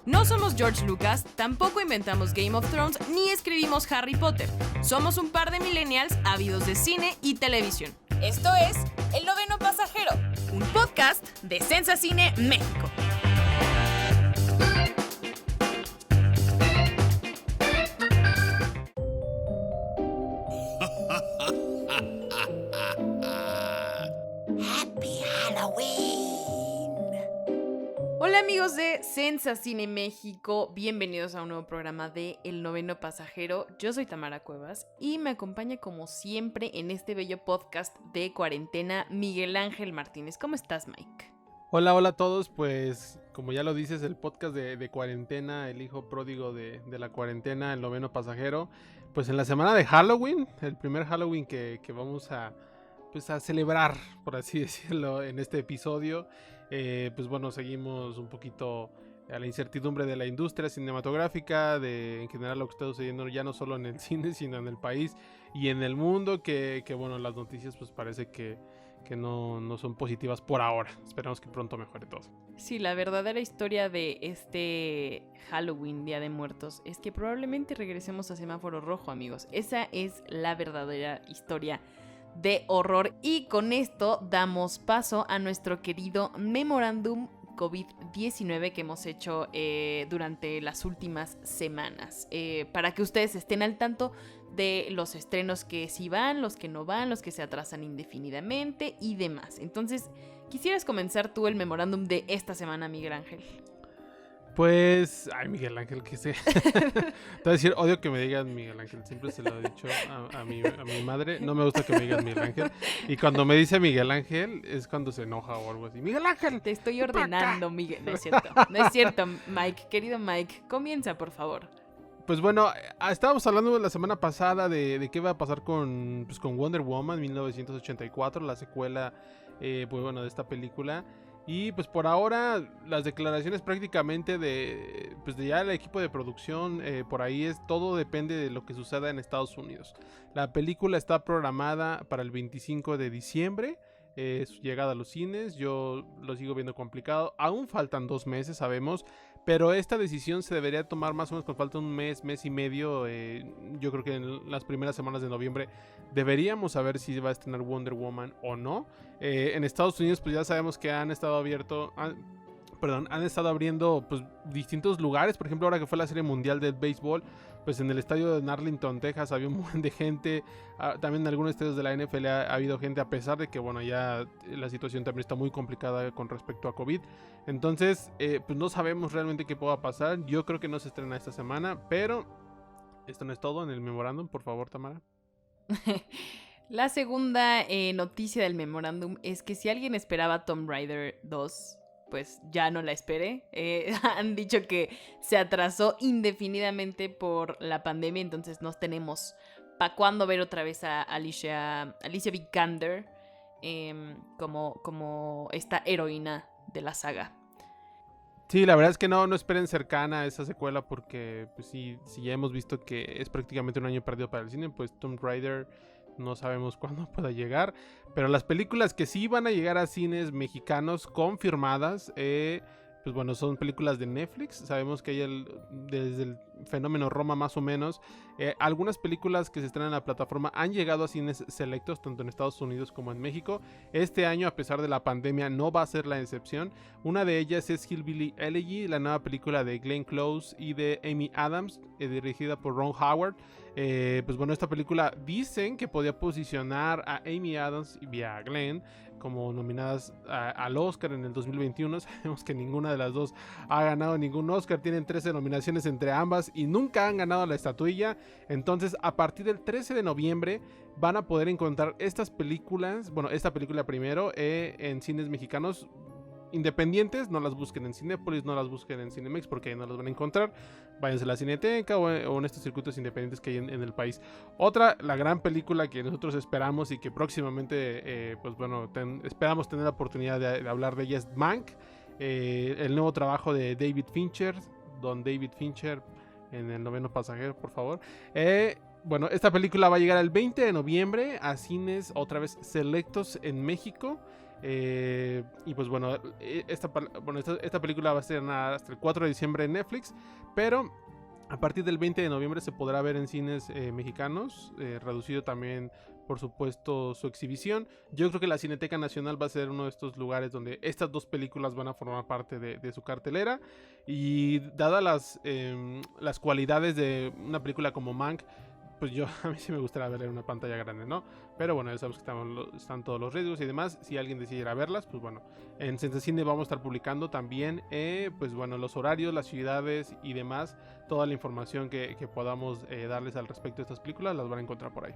No somos George Lucas, tampoco inventamos Game of Thrones ni escribimos Harry Potter. Somos un par de millennials ávidos de cine y televisión. Esto es El Noveno Pasajero, un podcast de Sensa Cine México. Happy Halloween. Hola amigos de Sensa Cine México, bienvenidos a un nuevo programa de El Noveno Pasajero. Yo soy Tamara Cuevas y me acompaña como siempre en este bello podcast de cuarentena Miguel Ángel Martínez. ¿Cómo estás, Mike? Hola a todos, pues como ya lo dices, el podcast de cuarentena, el hijo pródigo de la cuarentena, El Noveno Pasajero. Pues en la semana de Halloween, el primer Halloween que vamos a celebrar, por así decirlo, en este episodio. Pues bueno, seguimos un poquito a la incertidumbre de la industria cinematográfica, en general lo que está sucediendo ya no solo en el cine, sino en el país y en el mundo, que bueno, las noticias pues parece que no son positivas por ahora. Esperamos que pronto mejore todo. Sí, la verdadera historia de este Halloween, Día de Muertos, es que probablemente regresemos a semáforo rojo, amigos. Esa es la verdadera historia de horror. Y con esto damos paso a nuestro querido memorándum COVID-19 que hemos hecho durante las últimas semanas, para que ustedes estén al tanto de los estrenos que sí van, los que no van, los que se atrasan indefinidamente y demás. Entonces, ¿quisieras comenzar tú el memorándum de esta semana, Miguel Ángel? Pues, ay, Miguel Ángel, que sé. Te voy a decir, odio que me digan Miguel Ángel. Siempre se lo he dicho a mi madre. No me gusta que me digan Miguel Ángel. Y cuando me dice Miguel Ángel, es cuando se enoja o algo así. ¡Miguel Ángel! Te estoy ordenando, Miguel. No es cierto. No es cierto, Mike. Querido Mike, comienza, por favor. Pues bueno, estábamos hablando la semana pasada de qué va a pasar con Wonder Woman 1984, la secuela pues bueno, de esta película. Y pues por ahora las declaraciones prácticamente de ya el equipo de producción, por ahí todo depende de lo que suceda en Estados Unidos. La película está programada para el 25 de diciembre, su llegada a los cines. Yo lo sigo viendo complicado, aún faltan 2 meses, sabemos, pero esta decisión se debería tomar más o menos cuando falta un mes y medio. Yo creo que en las primeras semanas de noviembre deberíamos saber si va a estrenar Wonder Woman o no. En Estados Unidos pues ya sabemos que han estado abriendo pues distintos lugares. Por ejemplo, ahora que fue la Serie Mundial del Béisbol, pues en el estadio de Arlington, Texas, había un buen de gente. También en algunos estadios de la NFL ha habido gente, a pesar de que bueno, ya la situación también está muy complicada con respecto a COVID. Entonces pues no sabemos realmente qué pueda pasar. Yo creo que no se estrena esta semana, pero esto no es todo en el memorándum. Por favor, Tamara. La segunda noticia del memorándum es que si alguien esperaba Tomb Raider 2, pues ya no la espere. Han dicho que se atrasó indefinidamente por la pandemia, entonces no tenemos para cuándo ver otra vez a Alicia Vikander como esta heroína de la saga. Sí, la verdad es que no esperen cercana a esa secuela, porque pues, si ya hemos visto que es prácticamente un año perdido para el cine, pues Tomb Raider no sabemos cuándo pueda llegar. Pero las películas que sí van a llegar a cines mexicanos confirmadas, pues bueno, son películas de Netflix. Sabemos que hay desde el fenómeno Roma más o menos, algunas películas que se estrenan en la plataforma han llegado a cines selectos tanto en Estados Unidos como en México. Este año, a pesar de la pandemia, no va a ser la excepción. Una de ellas es Hillbilly Elegy, la nueva película de Glenn Close y de Amy Adams, dirigida por Ron Howard. Pues bueno, esta película dicen que podía posicionar a Amy Adams y a Glenn como nominadas al Oscar en el 2021. Sabemos que ninguna de las dos ha ganado ningún Oscar. Tienen 13 nominaciones entre ambas y nunca han ganado la estatuilla. Entonces, a partir del 13 de noviembre van a poder encontrar estas películas, bueno, esta película primero, en cines mexicanos independientes. No las busquen en Cinépolis, no las busquen en Cinemex, porque ahí no las van a encontrar. Váyanse a la Cineteca o en estos circuitos independientes que hay en el país. Otra, la gran película que nosotros esperamos y que próximamente pues bueno, esperamos tener la oportunidad de hablar de ella, es Mank, el nuevo trabajo de David Fincher, Don David Fincher, en El Noveno Pasajero, por favor. Bueno, esta película va a llegar el 20 de noviembre a cines otra vez selectos en México. Y pues bueno, esta película va a ser hasta el 4 de diciembre en Netflix, pero a partir del 20 de noviembre se podrá ver en cines mexicanos, reducido también, por supuesto, su exhibición. Yo creo que la Cineteca Nacional va a ser uno de estos lugares donde estas dos películas van a formar parte de su cartelera. Y dadas las cualidades de una película como Mank, pues a mí sí me gustaría verla en una pantalla grande, ¿no? Pero bueno, ya sabemos que están todos los riesgos y demás. Si alguien decide ir a verlas, pues bueno, en Sensacine vamos a estar publicando también, pues bueno, los horarios, las ciudades y demás. Toda la información que podamos darles al respecto de estas películas las van a encontrar por ahí.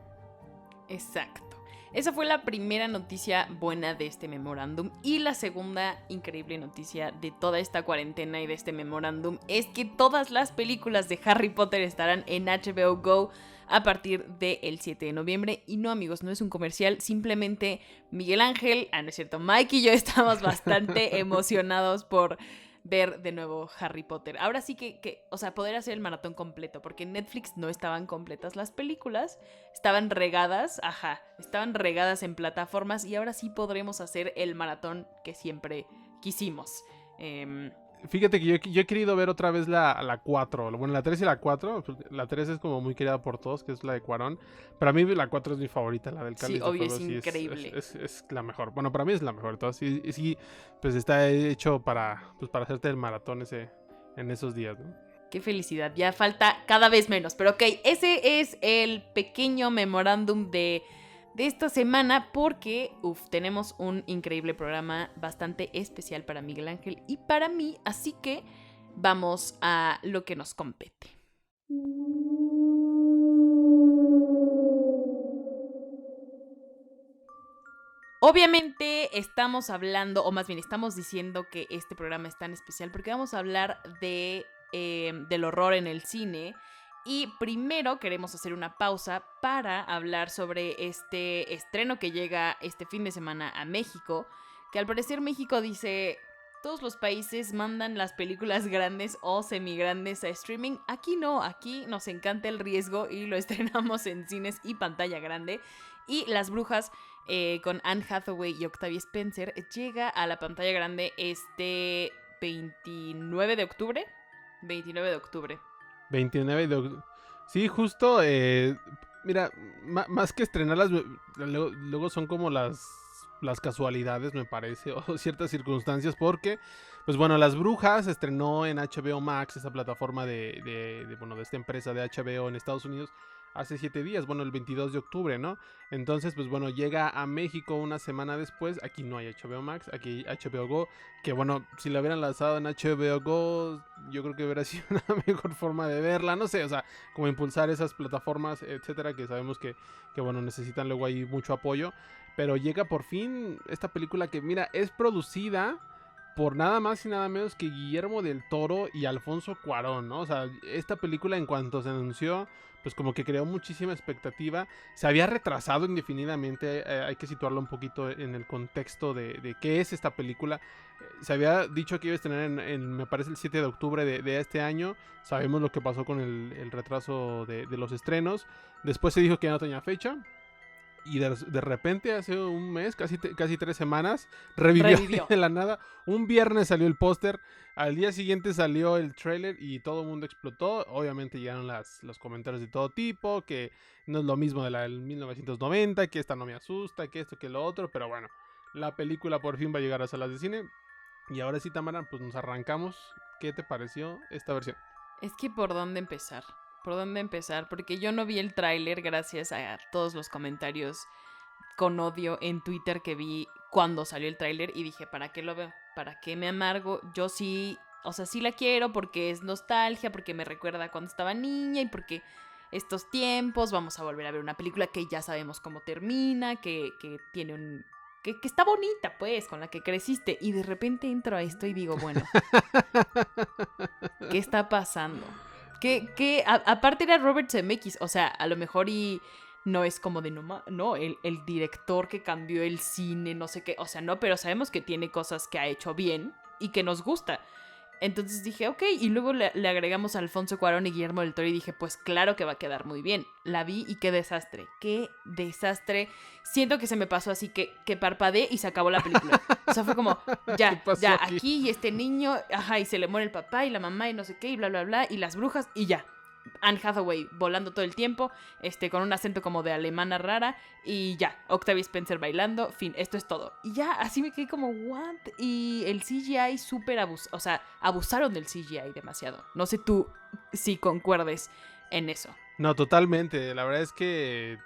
Exacto. Esa fue la primera noticia buena de este memorándum. Y la segunda increíble noticia de toda esta cuarentena y de este memorándum es que todas las películas de Harry Potter estarán en HBO Go a partir del 7 de noviembre. Y no, amigos, no es un comercial, simplemente Miguel Ángel, no es cierto, Mike y yo estamos bastante emocionados por ver de nuevo Harry Potter. Ahora sí que, o sea, poder hacer el maratón completo, porque en Netflix no estaban completas las películas, estaban regadas en plataformas y ahora sí podremos hacer el maratón que siempre quisimos. Fíjate que yo he querido ver otra vez la 4. Bueno, la 3 y la 4. La 3 es como muy querida por todos, que es la de Cuarón. Para mí la 4 es mi favorita, la del Cáliz de obvio, Fuego. es increíble. Es la mejor. Bueno, para mí es la mejor. Entonces, sí, pues está hecho para hacerte el maratón en esos días, ¿no? Qué felicidad, ya falta cada vez menos. Pero ok, ese es el pequeño memorándum de esta semana porque tenemos un increíble programa bastante especial para Miguel Ángel y para mí, así que vamos a lo que nos compete. Obviamente estamos hablando, o más bien estamos diciendo que este programa es tan especial porque vamos a hablar del horror en el cine. Y primero queremos hacer una pausa para hablar sobre este estreno que llega este fin de semana a México, que al parecer México dice, todos los países mandan las películas grandes o semigrandes a streaming. Aquí no, aquí nos encanta el riesgo y lo estrenamos en cines y pantalla grande. Y Las Brujas, con Anne Hathaway y Octavia Spencer, llega a la pantalla grande este 29 de octubre. 29 de octubre. 29 de octubre. Sí, justo. Mira, más que estrenarlas, luego son como las casualidades, me parece, o ciertas circunstancias, porque, pues bueno, Las Brujas se estrenó en HBO Max, esa plataforma de esta empresa de HBO en Estados Unidos, hace 7 días, bueno, el 22 de octubre, ¿no? Entonces, pues bueno, llega a México una semana después. Aquí no hay HBO Max, aquí hay HBO Go, que bueno, si la hubieran lanzado en HBO Go, yo creo que hubiera sido una mejor forma de verla, no sé, o sea, como impulsar esas plataformas, etcétera, que sabemos que bueno, necesitan luego ahí mucho apoyo. Pero llega por fin esta película que, mira, es producida por nada más y nada menos que Guillermo del Toro y Alfonso Cuarón, ¿no? O sea, esta película en cuanto se anunció, pues como que creó muchísima expectativa. Se había retrasado indefinidamente, hay que situarlo un poquito en el contexto de qué es esta película. Se había dicho que iba a estrenar me parece el 7 de octubre de este año. Sabemos lo que pasó con el retraso de los estrenos. Después se dijo que ya no tenía fecha. Y de repente, hace un mes, casi 3 semanas, revivió de la nada. Un viernes salió el póster, al día siguiente salió el tráiler y todo el mundo explotó. Obviamente llegaron los comentarios de todo tipo, que no es lo mismo de la del 1990, que esta no me asusta, que esto, que lo otro. Pero bueno, la película por fin va a llegar a salas de cine. Y ahora sí, Tamara, pues nos arrancamos. ¿Qué te pareció esta versión? Es que ¿por dónde empezar? ¿Por dónde empezar? Porque yo no vi el tráiler gracias a todos los comentarios con odio en Twitter que vi cuando salió el tráiler y dije, ¿para qué lo veo? ¿Para qué me amargo? Yo sí, o sea, sí la quiero porque es nostalgia, porque me recuerda cuando estaba niña y porque estos tiempos vamos a volver a ver una película que ya sabemos cómo termina, que tiene un... Que está bonita, pues, con la que creciste. Y de repente entro a esto y digo, bueno, ¿qué está pasando? Aparte era Robert Zemeckis, o sea, a lo mejor y no es como de no, el director que cambió el cine, no sé qué, o sea, no, pero sabemos que tiene cosas que ha hecho bien y que nos gusta. Entonces dije, ok, y luego le agregamos a Alfonso Cuarón y Guillermo del Toro y dije, pues claro que va a quedar muy bien. La vi y qué desastre, qué desastre. Siento que se me pasó así que parpadeé y se acabó la película. O sea, fue como, ¿Qué pasó ya, aquí? aquí y este niño, ajá, y se le muere el papá y la mamá y no sé qué y bla, bla, bla, y las brujas y ya. Anne Hathaway volando todo el tiempo, con un acento como de alemana rara, y ya, Octavia Spencer bailando, fin, esto es todo. Y ya, así me quedé como, ¿what? Y el CGI súper o sea, abusaron del CGI demasiado. No sé tú si concuerdes en eso. No, totalmente. La verdad es que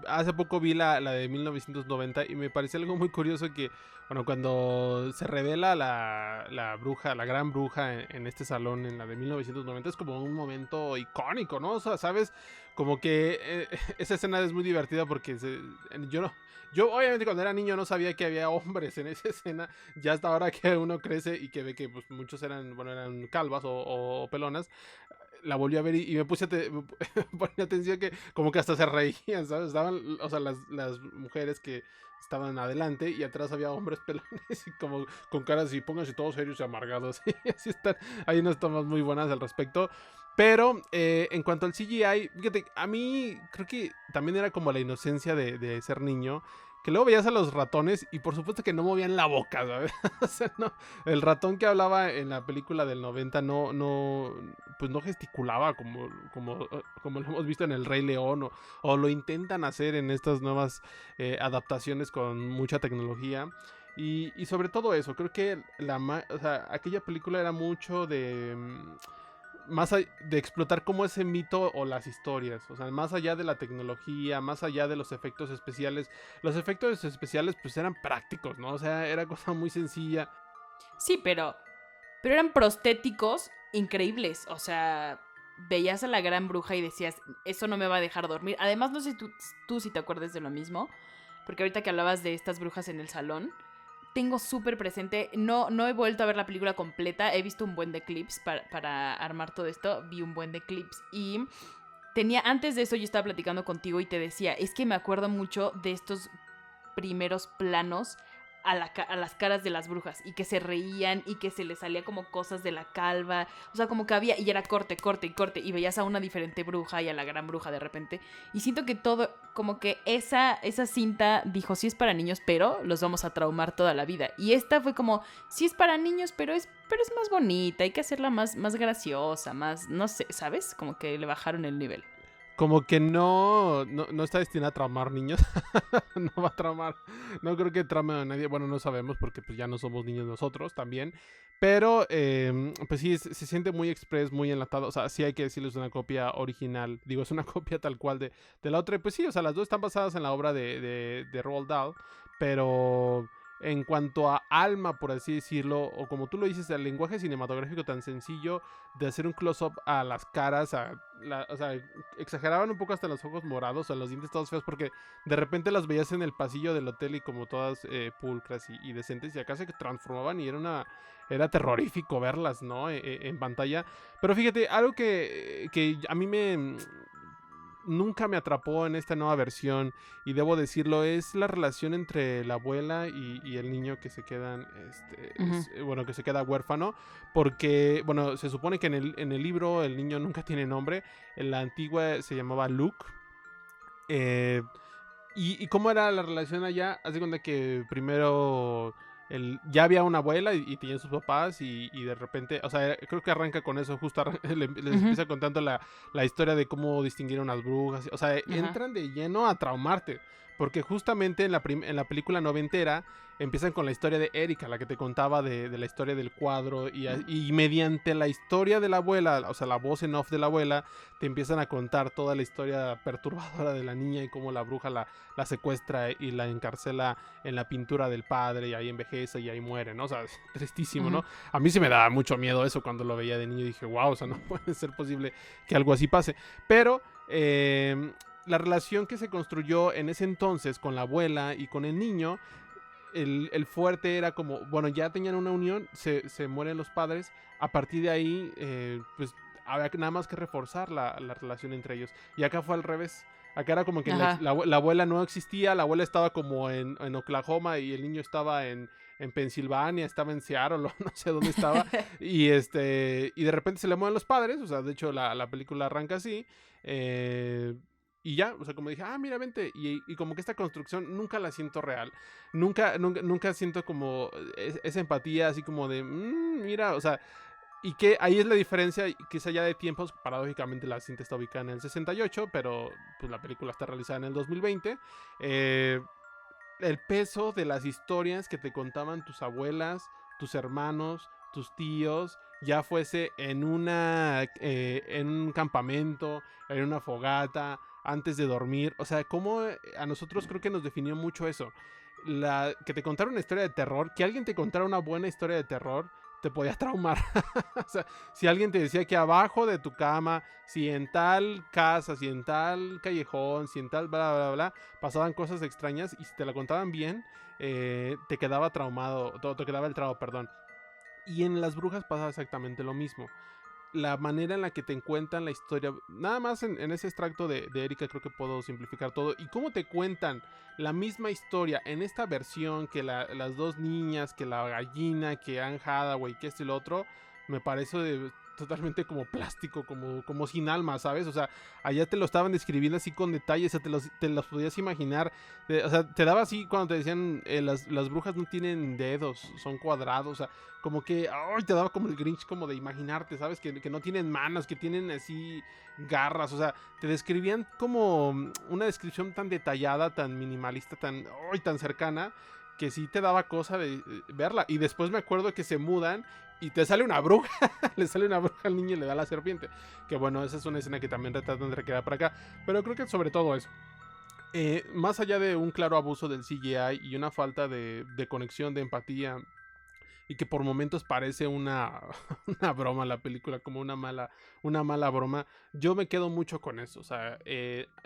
hace poco vi la de 1990 y me pareció algo muy curioso que, bueno, cuando se revela la bruja, la gran bruja en este salón, en la de 1990, es como un momento icónico, ¿no? O sea, ¿sabes? Como que esa escena es muy divertida porque yo obviamente cuando era niño no sabía que había hombres en esa escena, ya hasta ahora que uno crece y que ve que pues, muchos eran calvas o pelonas, la volví a ver y me puse ponía atención que como que hasta se reían, ¿sabes? Estaban, o sea, las mujeres que estaban adelante y atrás había hombres pelones y como con caras así, pónganse todos serios y amargados. Y así están, hay unas tomas muy buenas al respecto. Pero en cuanto al CGI, fíjate, a mí creo que también era como la inocencia de ser niño. Que luego veías a los ratones y por supuesto que no movían la boca, ¿sabes? O sea, no, el ratón que hablaba en la película del 90 pues no gesticulaba como lo hemos visto en El Rey León o lo intentan hacer en estas nuevas adaptaciones con mucha tecnología. Y sobre todo eso, creo que o sea, aquella película era mucho de de explotar como ese mito o las historias, o sea, más allá de la tecnología, más allá de los efectos especiales. Los efectos especiales pues eran prácticos, ¿no? O sea, era cosa muy sencilla. Sí, pero eran prostéticos increíbles. O sea, veías a la gran bruja y decías, eso no me va a dejar dormir. Además, no sé tú si te acuerdas de lo mismo, porque ahorita que hablabas de estas brujas en el salón, tengo súper presente, no he vuelto a ver la película completa, he visto un buen de clips para armar todo esto, vi un buen de clips y antes de eso yo estaba platicando contigo y te decía, es que me acuerdo mucho de estos primeros planos a las caras de las brujas y que se reían y que se les salía como cosas de la calva, o sea, como que había, y era corte, corte y corte, y veías a una diferente bruja y a la gran bruja de repente, y siento que todo, como que esa cinta dijo, sí es para niños, pero los vamos a traumar toda la vida, y esta fue como, sí es para niños, pero es más bonita, hay que hacerla más graciosa, más, no sé, ¿sabes? Como que le bajaron el nivel. Como que no está destinada a traumar niños. No va a traumar. No creo que trame a nadie. Bueno, no sabemos porque pues ya no somos niños nosotros también. Pero pues sí, se siente muy express, muy enlatado. O sea, sí hay que decirles una copia original. Digo, es una copia tal cual de la otra. Y pues sí, o sea, las dos están basadas en la obra de Roald Dahl. Pero en cuanto a alma, por así decirlo, o como tú lo dices, el lenguaje cinematográfico tan sencillo de hacer un close-up a las caras, o sea, exageraban un poco hasta los ojos morados, o los dientes todos feos, porque de repente las veías en el pasillo del hotel y como todas pulcras y decentes, y acá se transformaban y era terrorífico verlas, ¿no? En pantalla. Pero fíjate, algo que a mí nunca me atrapó en esta nueva versión, y debo decirlo, es la relación entre la abuela y el niño que se quedan, bueno, que se queda huérfano, porque, bueno, se supone que en el libro el niño nunca tiene nombre, en la antigua se llamaba Luke, y cómo era la relación allá. Haz de cuenta que primero ya había una abuela y tenían sus papás y de repente, o sea, creo que arranca con eso, justo les empieza contando la historia de cómo distinguieron las brujas, o sea, entran de lleno a traumarte, porque justamente en la película noventera empiezan con la historia de Erika, la que te contaba de la historia del cuadro, y mediante la historia de la abuela, o sea, la voz en off de la abuela, te empiezan a contar toda la historia perturbadora de la niña y cómo la bruja la secuestra y la encarcela en la pintura del padre, y ahí envejece y ahí muere, ¿no? O sea, es tristísimo, ¿no? A mí sí me daba mucho miedo eso cuando lo veía de niño, y dije, wow, o sea, no puede ser posible que algo así pase. Pero la relación que se construyó en ese entonces con la abuela y con el niño, el fuerte era como, bueno, ya tenían una unión, se mueren los padres, a partir de ahí, pues había nada más que reforzar la relación entre ellos. Y acá fue al revés. Acá era como que la abuela no existía, la abuela estaba como en Oklahoma y el niño estaba en en Pensilvania, estaba en Seattle, o no sé dónde estaba, y de repente se le mueven los padres, o sea, de hecho la película arranca así, y ya, o sea, como dije, mira, vente, y como que esta construcción nunca la siento real, nunca siento como esa empatía, así como de, mira, o sea, y que ahí es la diferencia, quizá ya de tiempos, paradójicamente la cinta está ubicada en el 68, pero pues la película está realizada en el 2020. El peso de las historias que te contaban tus abuelas, tus hermanos, tus tíos, ya fuese en en un campamento, en una fogata, antes de dormir. O sea, como a nosotros creo que nos definió mucho eso. Que te contara una historia de terror, que alguien te contara una buena historia de terror, te podía traumar. O sea, si alguien te decía que abajo de tu cama, si en tal casa, si en tal callejón, si en tal bla, bla, bla, pasaban cosas extrañas y si te la contaban bien, te quedaba traumado, te quedaba el trauma, perdón. Y en Las Brujas pasaba exactamente lo mismo. La manera en la que te cuentan la historia, nada más en ese extracto de Erika creo que puedo simplificar todo, y cómo te cuentan la misma historia en esta versión, que las dos niñas, que la gallina, que Anne Hathaway, que esto y lo otro, me parece totalmente como plástico, como sin alma, ¿sabes? O sea, allá te lo estaban describiendo así con detalles, o sea, te los podías imaginar, o sea, te daba así cuando te decían, las brujas no tienen dedos, son cuadrados, o sea, como que, ay, te daba como el Grinch, como de imaginarte, ¿sabes? Que no tienen manos, que tienen así garras, o sea, te describían como una descripción tan detallada, tan minimalista, tan cercana, que sí te daba cosa de verla. Y después me acuerdo que se mudan y te sale una bruja, le sale una bruja al niño y le da la serpiente. Que bueno, esa es una escena que también retratan de recrear para acá, pero creo que sobre todo eso. Más allá de un claro abuso del CGI y una falta de conexión, de empatía, y que por momentos parece una broma la película, como una mala broma, yo me quedo mucho con eso. O sea,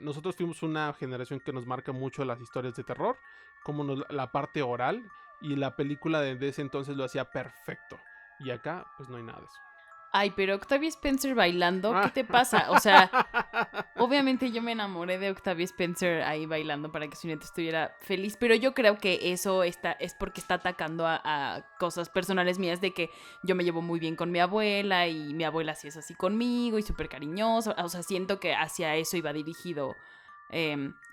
nosotros fuimos una generación que nos marca mucho las historias de terror, como la parte oral, y la película de ese entonces lo hacía perfecto. Y acá, pues no hay nada de eso. Ay, pero Octavia Spencer bailando, ¿qué te pasa? O sea, obviamente yo me enamoré de Octavia Spencer ahí bailando para que su nieta estuviera feliz, pero yo creo que eso es porque está atacando a cosas personales mías, de que yo me llevo muy bien con mi abuela y mi abuela sí es así conmigo y súper cariñosa. O sea, siento que hacia eso iba dirigido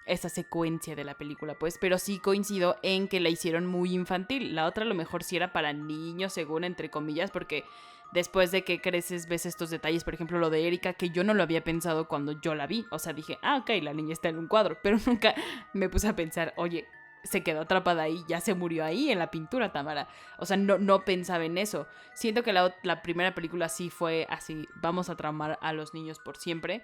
esa secuencia de la película, pues, pero sí coincido en que la hicieron muy infantil. La otra a lo mejor sí era para niños, según, entre comillas, porque después de que creces ves estos detalles, por ejemplo lo de Erika, que yo no lo había pensado cuando yo la vi. O sea, dije, ok, la niña está en un cuadro, pero nunca me puse a pensar, oye, se quedó atrapada ahí, ya se murió ahí en la pintura, Tamara. O sea, no pensaba en eso. Siento que la primera película sí fue así, vamos a traumar a los niños por siempre.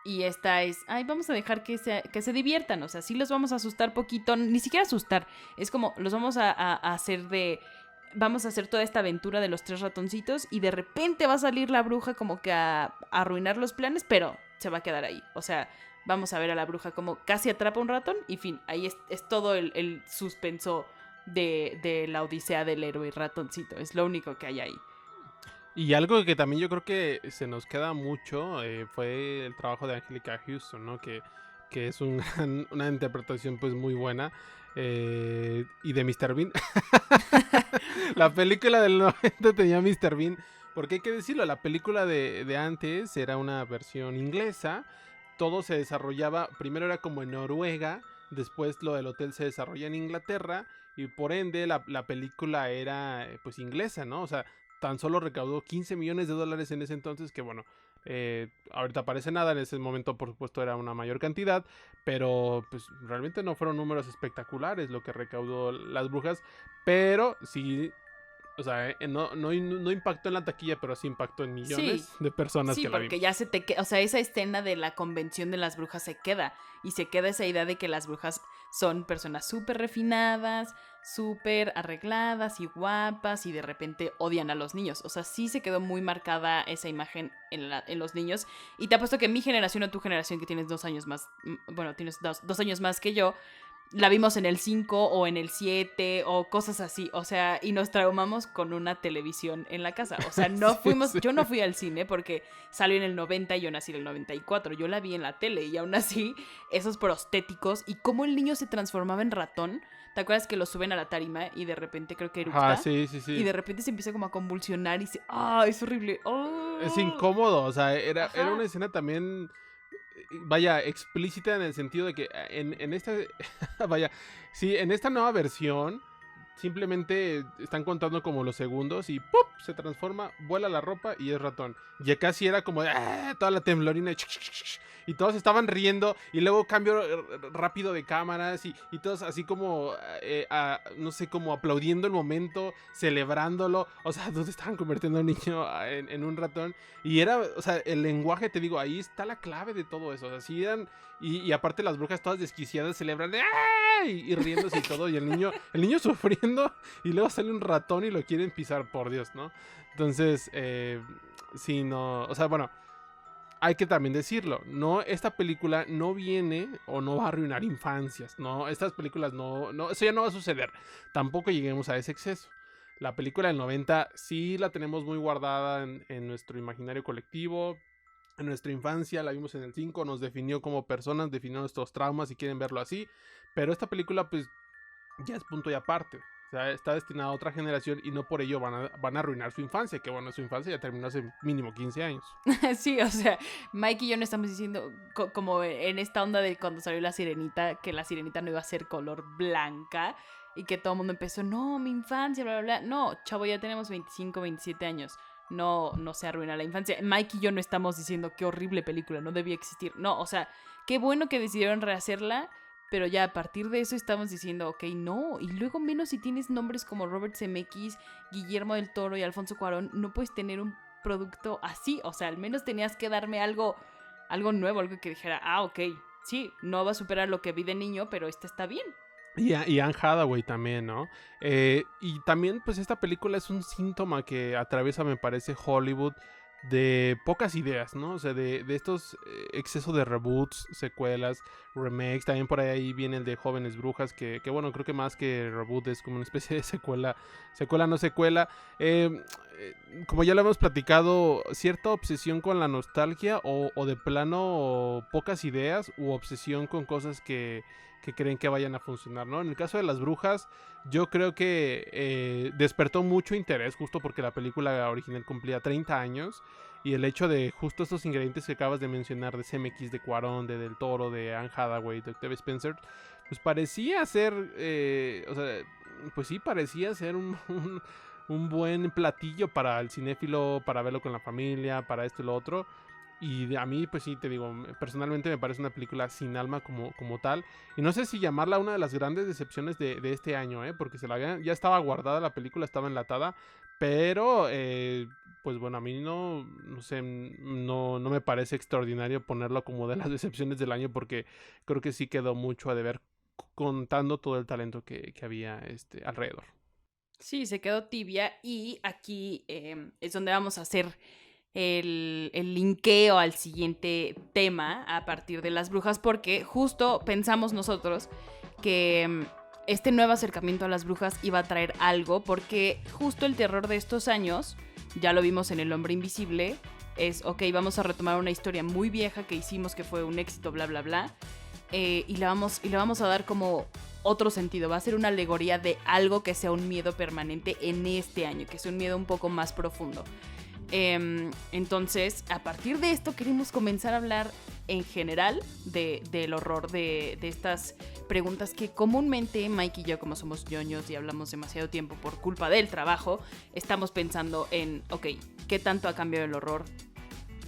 Y esta es, ay, vamos a dejar que se diviertan. O sea, sí los vamos a asustar poquito, ni siquiera asustar. Es como, los vamos a hacer vamos a hacer toda esta aventura de los 3 ratoncitos y de repente va a salir la bruja como que a arruinar los planes, pero se va a quedar ahí. O sea, vamos a ver a la bruja como casi atrapa un ratón y fin, ahí es todo el suspenso de la odisea del héroe ratoncito. Es lo único que hay ahí. Y algo que también yo creo que se nos queda mucho fue el trabajo de Angelica Houston, ¿no? Que es una interpretación pues muy buena. Y de Mr. Bean. La película del 90 tenía Mr. Bean. Porque hay que decirlo, la película de antes era una versión inglesa. Todo se desarrollaba, primero era como en Noruega, después lo del hotel se desarrolla en Inglaterra. Y por ende la película era pues inglesa, ¿no? O sea, tan solo recaudó 15 millones de dólares en ese entonces, que bueno, ahorita parece nada, en ese momento por supuesto era una mayor cantidad, pero pues realmente no fueron números espectaculares lo que recaudó Las Brujas, pero sí, o sea, no impactó en la taquilla, pero sí impactó en millones Sí, de personas sí, que la porque vimos. ya se te queda, o sea, esa escena de la convención de las brujas se queda, y se queda esa idea de que las brujas son personas súper refinadas, súper arregladas y guapas, y de repente odian a los niños. O sea, sí se quedó muy marcada esa imagen en los niños, y te apuesto que mi generación o tu generación, que tienes 2 años más, bueno, tienes dos años más que yo, la vimos en el 5 o en el 7 o cosas así, o sea, y nos traumamos con una televisión en la casa, o sea, no fuimos, yo no fui al cine porque salió en el 90 y yo nací en el 94, yo la vi en la tele y aún así, esos prostéticos y cómo el niño se transformaba en ratón. ¿Te acuerdas que lo suben a la tarima y de repente creo que eructa? Sí. Y de repente se empieza como a convulsionar y se... ¡Ah! Es horrible. ¡Oh! Es incómodo, o sea, era Ajá. una escena también, vaya, explícita en el sentido de que en esta, vaya, sí, en esta nueva versión simplemente están contando como los segundos y ¡pum! Se transforma, vuela la ropa y es ratón. Y acá sí era como de, toda la temblorina y todos estaban riendo y luego cambio rápido de cámaras y todos así como, no sé, como aplaudiendo el momento, celebrándolo. O sea, donde estaban convirtiendo a un niño en un ratón. Y era, o sea, el lenguaje, te digo, ahí está la clave de todo eso. O sea, sí eran... Y aparte las brujas todas desquiciadas celebran y riéndose y todo. Y el niño sufriendo. Y luego sale un ratón y lo quieren pisar, por Dios, ¿no? Entonces, sí, no... O sea, bueno, hay que también decirlo. No, esta película no viene o no va a arruinar infancias. No, estas películas no... Eso ya no va a suceder. Tampoco lleguemos a ese exceso. La película del 90 sí la tenemos muy guardada en nuestro imaginario colectivo. En nuestra infancia, la vimos en el 5, nos definió como personas, definió nuestros traumas, si quieren verlo así. Pero esta película, pues, ya es punto y aparte. O sea, está destinada a otra generación y no por ello van a arruinar su infancia. Que bueno, su infancia ya terminó hace mínimo 15 años. Sí, o sea, Mike y yo no estamos diciendo como en esta onda de cuando salió La Sirenita, que La Sirenita no iba a ser color blanca y que todo el mundo empezó, no, mi infancia, bla, bla, bla. No, chavo, ya tenemos 25, 27 años. No se arruina la infancia. Mike y yo no estamos diciendo qué horrible película, no debía existir. No, o sea, qué bueno que decidieron rehacerla, pero ya a partir de eso estamos diciendo, ok, no. Y luego menos si tienes nombres como Robert Zemeckis, Guillermo del Toro y Alfonso Cuarón, no puedes tener un producto así. O sea, al menos tenías que darme algo nuevo, algo que dijera, ok, sí, no va a superar lo que vi de niño, pero está bien. Y Anne Hathaway también, ¿no? Y también, pues, esta película es un síntoma que atraviesa, me parece, Hollywood de pocas ideas, ¿no? O sea, de estos excesos de reboots, secuelas, remakes. También por ahí viene el de Jóvenes Brujas, que bueno, creo que más que reboot es como una especie de secuela no secuela. Como ya lo hemos platicado, cierta obsesión con la nostalgia o de plano pocas ideas u obsesión con cosas que creen que vayan a funcionar, ¿no? En el caso de Las Brujas, yo creo que despertó mucho interés justo porque la película original cumplía 30 años y el hecho de justo estos ingredientes que acabas de mencionar de CMX, de Cuarón, de Del Toro, de Anne Hathaway, de Octavia Spencer, pues parecía ser, o sea, pues sí, parecía ser un buen platillo para el cinéfilo, para verlo con la familia, para esto y lo otro. Y a mí, pues sí, te digo, personalmente me parece una película sin alma como tal. Y no sé si llamarla una de las grandes decepciones de este año, porque ya estaba guardada la película, estaba enlatada. Pero, pues bueno, a mí no sé, no me parece extraordinario ponerlo como de las decepciones del año porque creo que sí quedó mucho a deber contando todo el talento que había alrededor. Sí, se quedó tibia y aquí es donde vamos a hacer el linkeo al siguiente tema a partir de Las Brujas, porque justo pensamos nosotros que este nuevo acercamiento a las brujas iba a traer algo, porque justo el terror de estos años, ya lo vimos en El Hombre Invisible, es, ok, vamos a retomar una historia muy vieja que hicimos, que fue un éxito, bla, bla, bla, y le vamos a dar como otro sentido, va a ser una alegoría de algo que sea un miedo permanente en este año, que sea un miedo un poco más profundo. Entonces, a partir de esto queremos comenzar a hablar en general del horror, de estas preguntas que comúnmente Mike y yo, como somos ñoños y hablamos demasiado tiempo por culpa del trabajo, estamos pensando en, ok, ¿qué tanto ha cambiado el horror?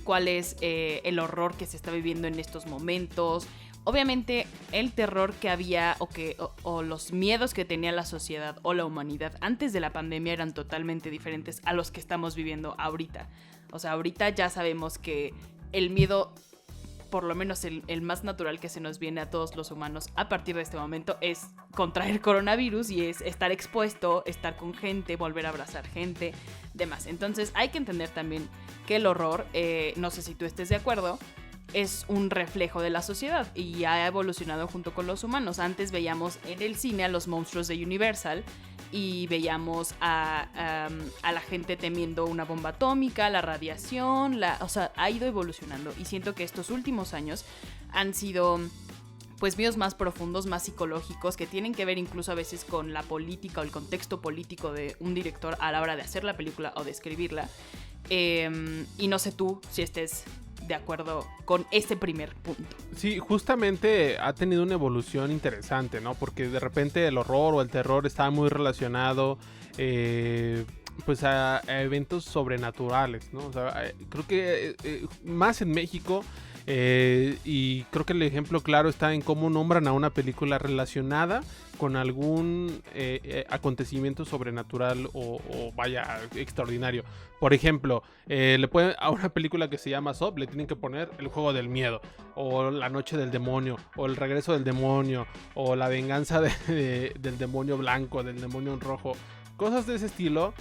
¿Cuál es el horror que se está viviendo en estos momentos? Obviamente el terror que había o los miedos que tenía la sociedad o la humanidad antes de la pandemia eran totalmente diferentes a los que estamos viviendo ahorita. O sea, ahorita ya sabemos que el miedo, por lo menos el más natural que se nos viene a todos los humanos a partir de este momento, es contraer coronavirus y es estar expuesto, estar con gente, volver a abrazar gente, demás. Entonces hay que entender también que el horror, no sé si tú estés de acuerdo, es un reflejo de la sociedad y ha evolucionado junto con los humanos. Antes veíamos en el cine a los monstruos de Universal y veíamos a la gente temiendo una bomba atómica, la radiación, o sea, ha ido evolucionando. Y siento que estos últimos años han sido pues míos más profundos, más psicológicos, que tienen que ver incluso a veces con la política o el contexto político de un director a la hora de hacer la película o de escribirla. Y no sé tú si estés de acuerdo con ese primer punto. Sí, justamente ha tenido una evolución interesante, ¿no? Porque de repente el horror o el terror estaba muy relacionado pues a eventos sobrenaturales, ¿no? O sea, creo que más en México, y creo que el ejemplo claro está en cómo nombran a una película relacionada con algún acontecimiento sobrenatural o vaya, extraordinario. Por ejemplo, a una película que se llama Up le tienen que poner El Juego del Miedo, o La Noche del Demonio, o El Regreso del Demonio, o La Venganza del Demonio Blanco, del Demonio Rojo. Cosas de ese estilo.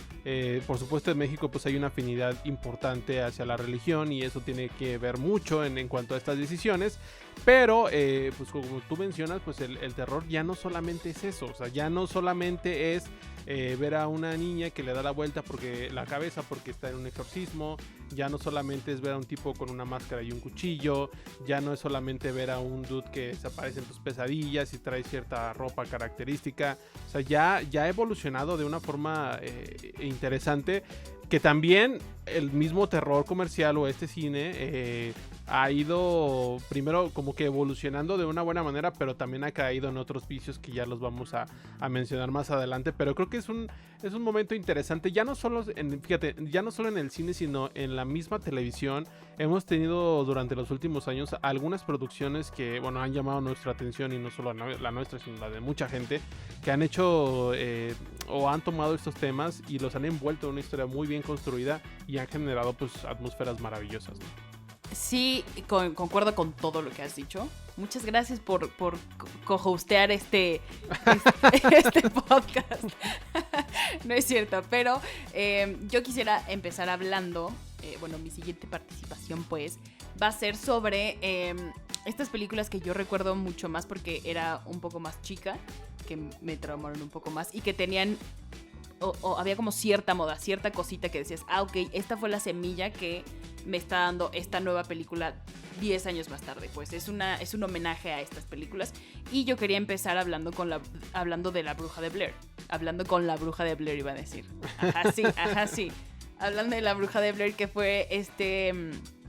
Por supuesto, en México pues hay una afinidad importante hacia la religión y eso tiene que ver mucho en cuanto a estas decisiones. Pero, pues como tú mencionas, pues el terror ya no solamente es eso. O sea, ya no solamente es ver a una niña que le da la vuelta la cabeza porque está en un exorcismo. Ya no solamente es ver a un tipo con una máscara y un cuchillo. Ya no es solamente ver a un dude que desaparece en tus pesadillas y trae cierta ropa característica. O sea, ya ha evolucionado de una forma interesante, que también el mismo terror comercial o este cine ha ido primero como que evolucionando de una buena manera, pero también ha caído en otros vicios que ya los vamos a mencionar más adelante. Pero creo que es un momento interesante, ya no solo en el cine, sino en la misma televisión. Hemos tenido durante los últimos años algunas producciones que, bueno, han llamado nuestra atención, y no solo la nuestra, sino la de mucha gente, que han hecho o han tomado estos temas y los han envuelto en una historia muy bien construida y han generado pues atmósferas maravillosas, ¿no? Sí, concuerdo con todo lo que has dicho. Muchas gracias por co-hostear este podcast. No es cierto, pero yo quisiera empezar hablando, mi siguiente participación pues va a ser sobre estas películas que yo recuerdo mucho más porque era un poco más chica, que me traumaron un poco más y que tenían o había como cierta moda, cierta cosita que decías, ok, esta fue la semilla que me está dando esta nueva película 10 años más tarde. Pues es un homenaje a estas películas. Y yo quería empezar hablando de La Bruja de Blair. Hablando con La Bruja de Blair, iba a decir. Ajá, sí. Hablando de La Bruja de Blair, que fue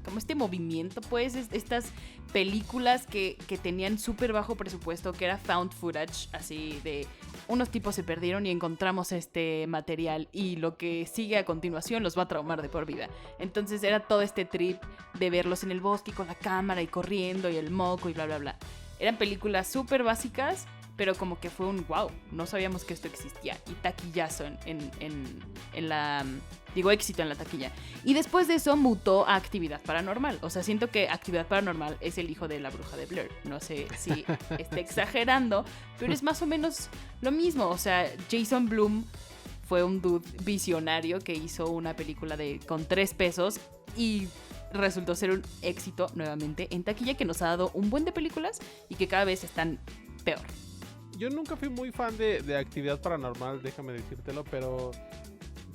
como este movimiento, pues, estas películas que tenían súper bajo presupuesto, que era found footage, así de unos tipos se perdieron y encontramos este material y lo que sigue a continuación los va a traumar de por vida. Entonces era todo este trip de verlos en el bosque con la cámara y corriendo y el moco y bla bla bla. Eran películas súper básicas, pero como que fue un wow, no sabíamos que esto existía, y taquillazo éxito en la taquilla. Y después de eso mutó a Actividad Paranormal. O sea, siento que Actividad Paranormal es el hijo de La Bruja de Blair. No sé si esté exagerando, pero es más o menos lo mismo. O sea, Jason Blum fue un dude visionario que hizo una película con 3 pesos y resultó ser un éxito nuevamente en taquilla, que nos ha dado un buen de películas y que cada vez están peor. Yo nunca fui muy fan de Actividad Paranormal, déjame decírtelo, pero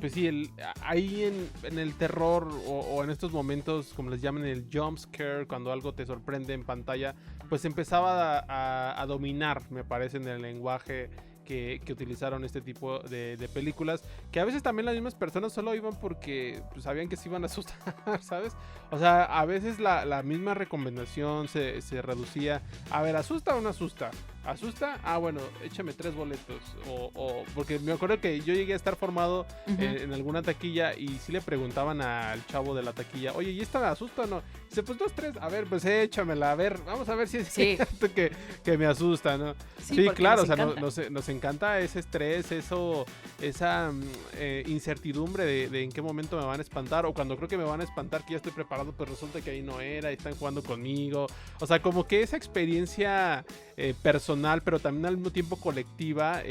pues sí, ahí en el terror o en estos momentos, como les llaman, el jump scare, cuando algo te sorprende en pantalla, pues empezaba a dominar, me parece, en el lenguaje que utilizaron este tipo de películas, que a veces también las mismas personas solo iban porque pues, sabían que se iban a asustar, ¿sabes? O sea, a veces la misma recomendación se reducía a ver, ¿asusta o no asusta? ¿Asusta? Ah, bueno, échame 3 boletos. O porque me acuerdo que yo llegué a estar formado en alguna taquilla y sí le preguntaban al chavo de la taquilla, oye, ¿y esta me asusta o no? Dice, pues 2, 3, a ver, pues échamela, a ver, vamos a ver si es cierto que me asusta, ¿no? Sí, claro, o sea, nos encanta ese estrés, esa incertidumbre de en qué momento me van a espantar, o cuando creo que me van a espantar, que ya estoy preparado, pues resulta que ahí no era y están jugando conmigo. O sea, como que esa experiencia personal, pero también al mismo tiempo colectiva,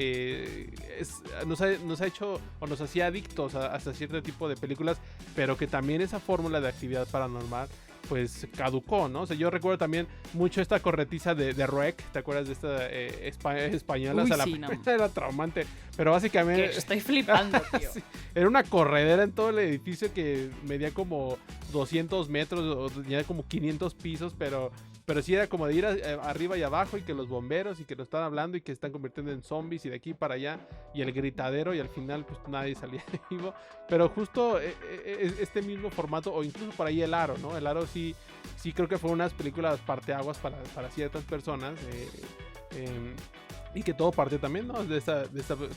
nos ha hecho o nos hacía adictos hasta cierto tipo de películas, pero que también esa fórmula de Actividad Paranormal pues caducó, ¿no? O sea, yo recuerdo también mucho esta corretiza de Rec, ¿te acuerdas de esta española? Uy, o sea, sí, la no. era traumante, pero básicamente... Que estoy flipando, tío. Sí, era una corredera en todo el edificio que medía como 200 metros, o tenía como 500 pisos, pero sí era como de ir arriba y abajo, y que los bomberos, y que nos están hablando, y que se están convirtiendo en zombies, y de aquí para allá, y el gritadero, y al final pues nadie salía vivo. Pero justo este mismo formato, o incluso por ahí El Aro, ¿no? El Aro sí creo que fue unas películas parteaguas para ciertas personas, y que todo partió también, ¿no? De esta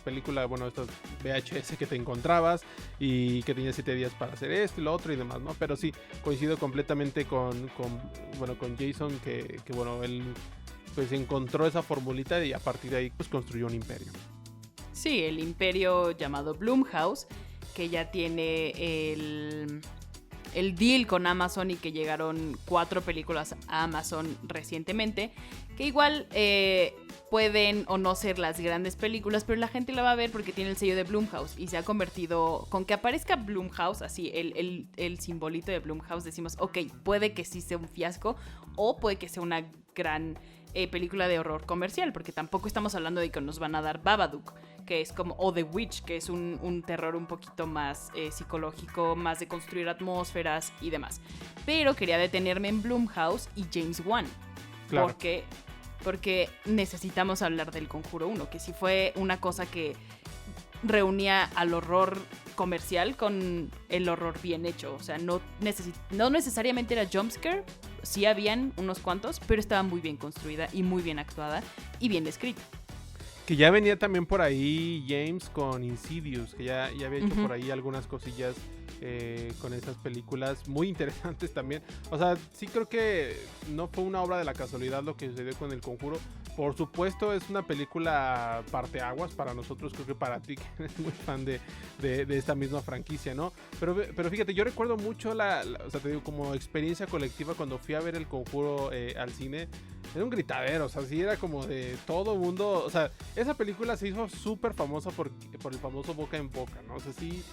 película, bueno, estas VHS que te encontrabas y que tenías 7 días para hacer esto y lo otro y demás, ¿no? Pero sí, coincido completamente con Jason, que bueno, él pues encontró esa formulita y a partir de ahí pues construyó un imperio. Sí, el imperio llamado Blumhouse, que ya tiene el deal con Amazon y que llegaron 4 películas a Amazon recientemente, que igual pueden o no ser las grandes películas, pero la gente la va a ver porque tiene el sello de Blumhouse y se ha convertido, con que aparezca Blumhouse, así el simbolito de Blumhouse, decimos, ok, puede que sí sea un fiasco o puede que sea una gran película de horror comercial, porque tampoco estamos hablando de que nos van a dar Babadook, que es como, o The Witch, que es un terror un poquito más psicológico, más de construir atmósferas y demás. Pero quería detenerme en Blumhouse y James Wan, Claro. porque necesitamos hablar del Conjuro 1, que sí fue una cosa que reunía al horror comercial con el horror bien hecho. O sea, no necesariamente era jumpscare, sí habían unos cuantos, pero estaba muy bien construida y muy bien actuada y bien escrita. Que ya venía también por ahí James con Insidious, que ya había hecho por ahí algunas cosillas con esas películas muy interesantes también. O sea, sí creo que no fue una obra de la casualidad lo que sucedió con El Conjuro. Por supuesto es una película parteaguas para nosotros, creo que para ti, que eres muy fan de esta misma franquicia, ¿no? Pero fíjate, yo recuerdo mucho o sea, te digo, como experiencia colectiva cuando fui a ver El Conjuro al cine. Era un gritadero, o sea, sí era como de todo mundo. O sea, esa película se hizo súper famosa por el famoso boca en boca, ¿no? O sea, sí,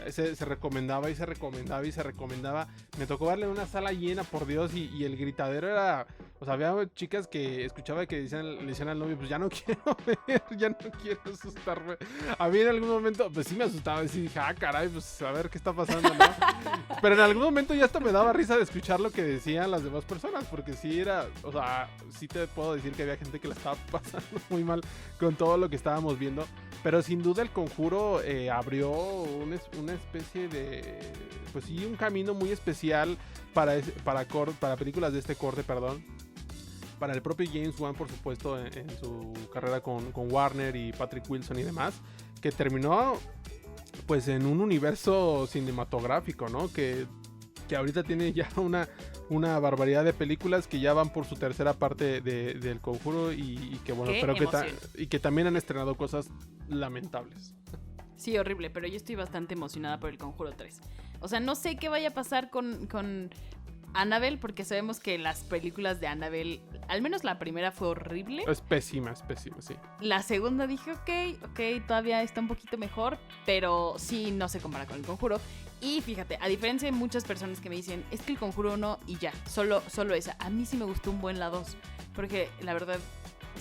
se recomendaba y se recomendaba y se recomendaba. Me tocó verle en una sala llena, por Dios, y el gritadero era... O sea, había chicas que escuchaba que le decían al novio, pues ya no quiero ver, ya no quiero asustarme. A mí en algún momento, pues sí me asustaba, y sí dije, caray, pues a ver qué está pasando, ¿no? Pero en algún momento ya hasta me daba risa de escuchar lo que decían las demás personas, porque sí era, o sea, sí te puedo decir que había gente que la estaba pasando muy mal con todo lo que estábamos viendo. Pero sin duda El Conjuro abrió una especie de, pues sí, un camino muy especial para películas de este corte, perdón. Para el propio James Wan, por supuesto, en su carrera con Warner y Patrick Wilson y demás, que terminó pues en un universo cinematográfico, ¿no? Que ahorita tiene ya una barbaridad de películas que ya van por su tercera parte del Conjuro y que bueno, pero que también han estrenado cosas lamentables. Sí, horrible, pero yo estoy bastante emocionada por El Conjuro 3. O sea, no sé qué vaya a pasar con Annabelle, porque sabemos que las películas de Annabelle, al menos la primera fue horrible. Es pésima, sí. La segunda dije, ok, todavía está un poquito mejor, pero sí, no se compara con El Conjuro. Y fíjate, a diferencia de muchas personas que me dicen, es que El Conjuro 1 y ya, solo esa. A mí sí me gustó un buen la 2, porque la verdad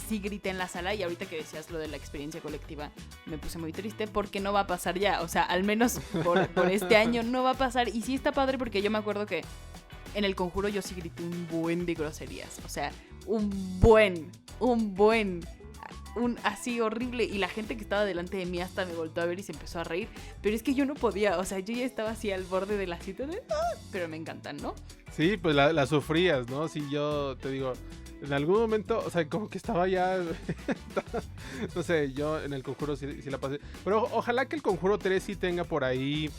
sí grité en la sala, y ahorita que decías lo de la experiencia colectiva me puse muy triste porque no va a pasar ya. O sea, al menos por este año no va a pasar. Y sí está padre porque yo me acuerdo que en El Conjuro yo sí grité un buen de groserías. O sea, un buen así horrible, y la gente que estaba delante de mí hasta me volteó a ver y se empezó a reír, pero es que yo no podía, o sea, yo ya estaba así al borde de la cita de pero me encantan, ¿no? Sí, pues la sufrías, ¿no? Sí, yo te digo, en algún momento, o sea, como que estaba ya, no sé, yo en El Conjuro sí la pasé, pero ojalá que El Conjuro 3 sí tenga por ahí,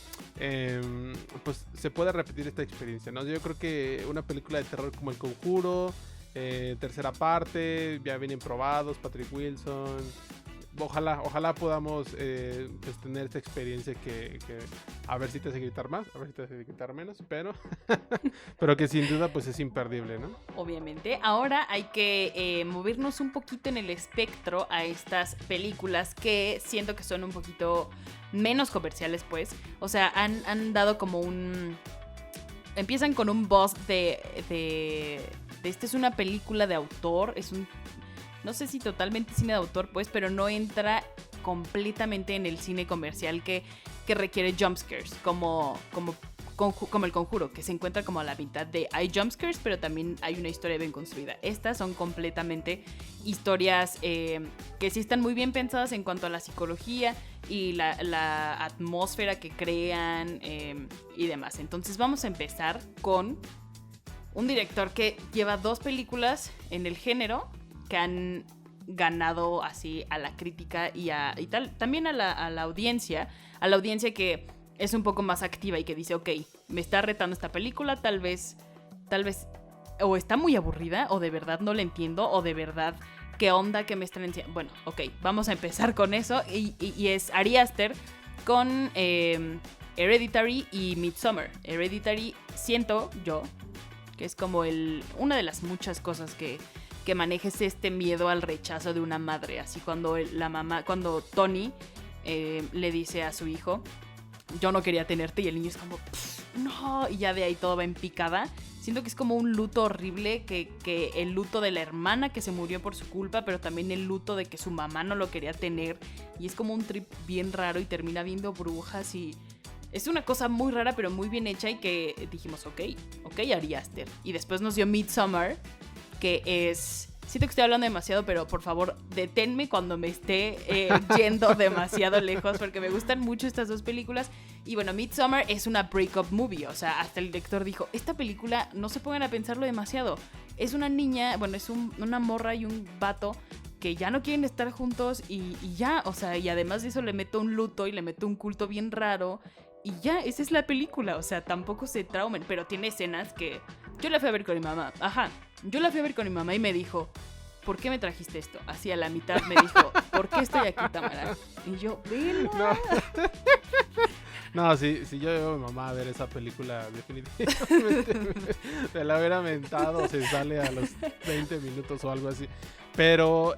pues se pueda repetir esta experiencia, ¿no? Yo creo que una película de terror como El Conjuro, tercera parte, ya vienen probados, Patrick Wilson, ojalá podamos pues tener esta experiencia que a ver si te hace gritar más, a ver si te hace gritar menos, pero que sin duda pues es imperdible, ¿no? Obviamente. Ahora hay que movernos un poquito en el espectro a estas películas que siento que son un poquito menos comerciales, pues. O sea, han dado como empiezan con un buzz de esta es una película de autor, no sé si totalmente cine de autor, pues, pero no entra completamente en el cine comercial que requiere jumpscares, como El Conjuro, que se encuentra como a la mitad de hay jumpscares, pero también hay una historia bien construida. Estas son completamente historias que sí están muy bien pensadas en cuanto a la psicología y la atmósfera que crean y demás. Entonces vamos a empezar con un director que lleva 2 películas en el género que han ganado así a la crítica y también a la audiencia que es un poco más activa y que dice, ok, me está retando esta película, tal vez o está muy aburrida, o de verdad no la entiendo, o de verdad, ¿qué onda que me están enseñando? Bueno, ok, vamos a empezar con eso, y es Ari Aster con Hereditary y Midsommar. Hereditary, siento yo, que es como una de las muchas cosas que manejes este miedo al rechazo de una madre, así cuando Tony le dice a su hijo, yo no quería tenerte, y el niño es como, no, y ya de ahí todo va en picada. Siento que es como un luto horrible, que el luto de la hermana que se murió por su culpa, pero también el luto de que su mamá no lo quería tener, y es como un trip bien raro y termina viendo brujas y es una cosa muy rara pero muy bien hecha, y que dijimos, ok, Ari Aster. Y después nos dio Midsommar, que es... Siento que estoy hablando demasiado, pero por favor, deténme cuando me esté yendo demasiado lejos, porque me gustan mucho estas 2 películas. Y bueno, Midsommar es una breakup movie, o sea, hasta el director dijo, esta película, no se pongan a pensarlo demasiado. Es una niña, bueno, es una morra y un vato que ya no quieren estar juntos y ya, o sea, y además de eso le meto un luto y le meto un culto bien raro. Y ya, esa es la película, o sea, tampoco se traumen, pero tiene escenas que... Yo la fui a ver con mi mamá, yo la fui a ver con mi mamá y me dijo, ¿por qué me trajiste esto? Así a la mitad me dijo, ¿por qué estoy aquí, Tamara? Y yo, ¡vela! No, si yo llevo a mi mamá a ver esa película, definitivamente se la hubiera mentado, se sale a los 20 minutos o algo así. Pero...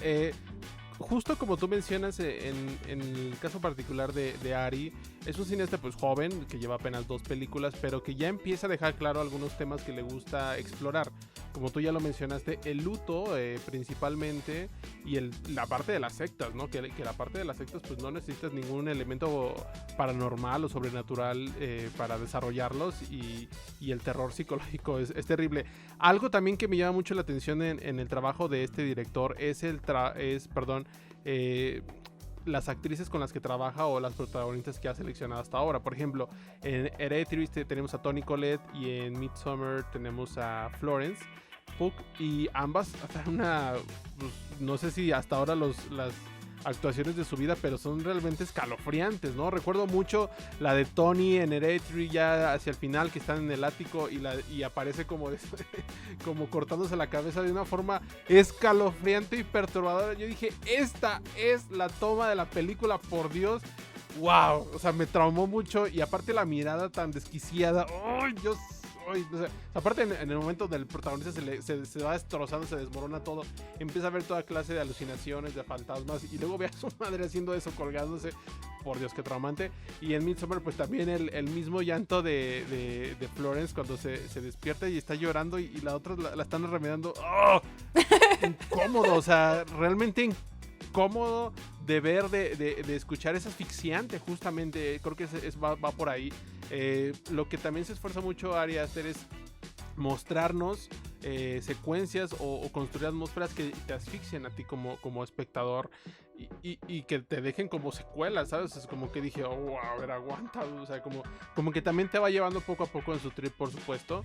justo como tú mencionas, en el caso particular de Ari, es un cineasta pues joven, que lleva apenas 2 películas, pero que ya empieza a dejar claro algunos temas que le gusta explorar. Como tú ya lo mencionaste, el luto principalmente, y la parte de las sectas, ¿no? Que la parte de las sectas pues no necesitas ningún elemento paranormal o sobrenatural para desarrollarlos, y el terror psicológico es terrible. Algo también que me llama mucho la atención en el trabajo de este director es las actrices con las que trabaja o las protagonistas que ha seleccionado hasta ahora. Por ejemplo, en Hereditary tenemos a Toni Collette, y en Midsommar tenemos a Florence Pugh, y ambas hacen pues, no sé si hasta ahora las actuaciones de su vida, pero son realmente escalofriantes, ¿no? Recuerdo mucho la de Tony en Hereditary, ya hacia el final, que están en el ático y aparece como cortándose la cabeza de una forma escalofriante y perturbadora. Yo dije, esta es la toma de la película, por Dios. ¡Wow! O sea, me traumó mucho, y aparte la mirada tan desquiciada. ¡Ay, Dios! O sea, aparte en el momento del protagonista se va destrozando, se desmorona todo, empieza a ver toda clase de alucinaciones, de fantasmas, y luego ve a su madre haciendo eso, colgándose. Por Dios, qué traumante. Y en Midsommar pues también el mismo llanto de Florence cuando se despierta y está llorando, y la otra la están remedando. ¡Oh! Incómodo, o sea, realmente incómodo de ver, de escuchar. Es asfixiante, justamente. Creo que va por ahí. Lo que también se esfuerza mucho Ari Aster es mostrarnos secuencias o construir atmósferas que te asfixien a ti como espectador, y que te dejen como secuelas, ¿sabes? Es como que dije, oh, a ver, aguanta, o sea, como que también te va llevando poco a poco en su trip, por supuesto.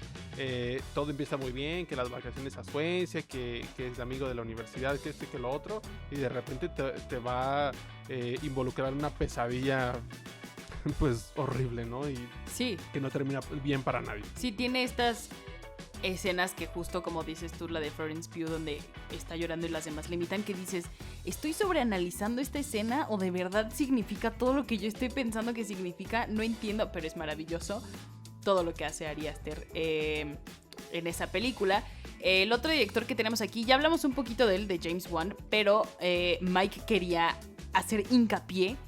Todo empieza muy bien, que las vacaciones a Suecia, que es amigo de la universidad, que que lo otro, y de repente te va a involucrar en una pesadilla pues horrible, ¿no? Y sí, que no termina bien para nadie. Sí, tiene estas escenas que justo como dices tú, la de Florence Pugh, donde está llorando y las demás le imitan, que dices, ¿estoy sobreanalizando esta escena o de verdad significa todo lo que yo estoy pensando que significa? No entiendo, pero es maravilloso todo lo que hace Ari Aster en esa película. El otro director que tenemos aquí, ya hablamos un poquito de él, de James Wan, pero Mike quería hacer hincapié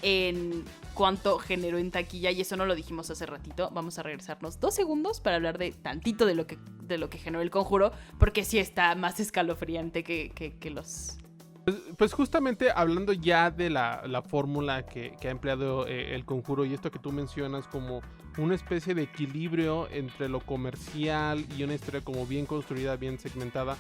en cuánto generó en taquilla, y eso no lo dijimos hace ratito. Vamos a regresarnos 2 segundos para hablar de tantito de lo que generó El Conjuro, porque sí está más escalofriante que los... Pues justamente hablando ya de la fórmula que ha empleado El Conjuro, y esto que tú mencionas como una especie de equilibrio entre lo comercial y una historia como bien construida, bien segmentada.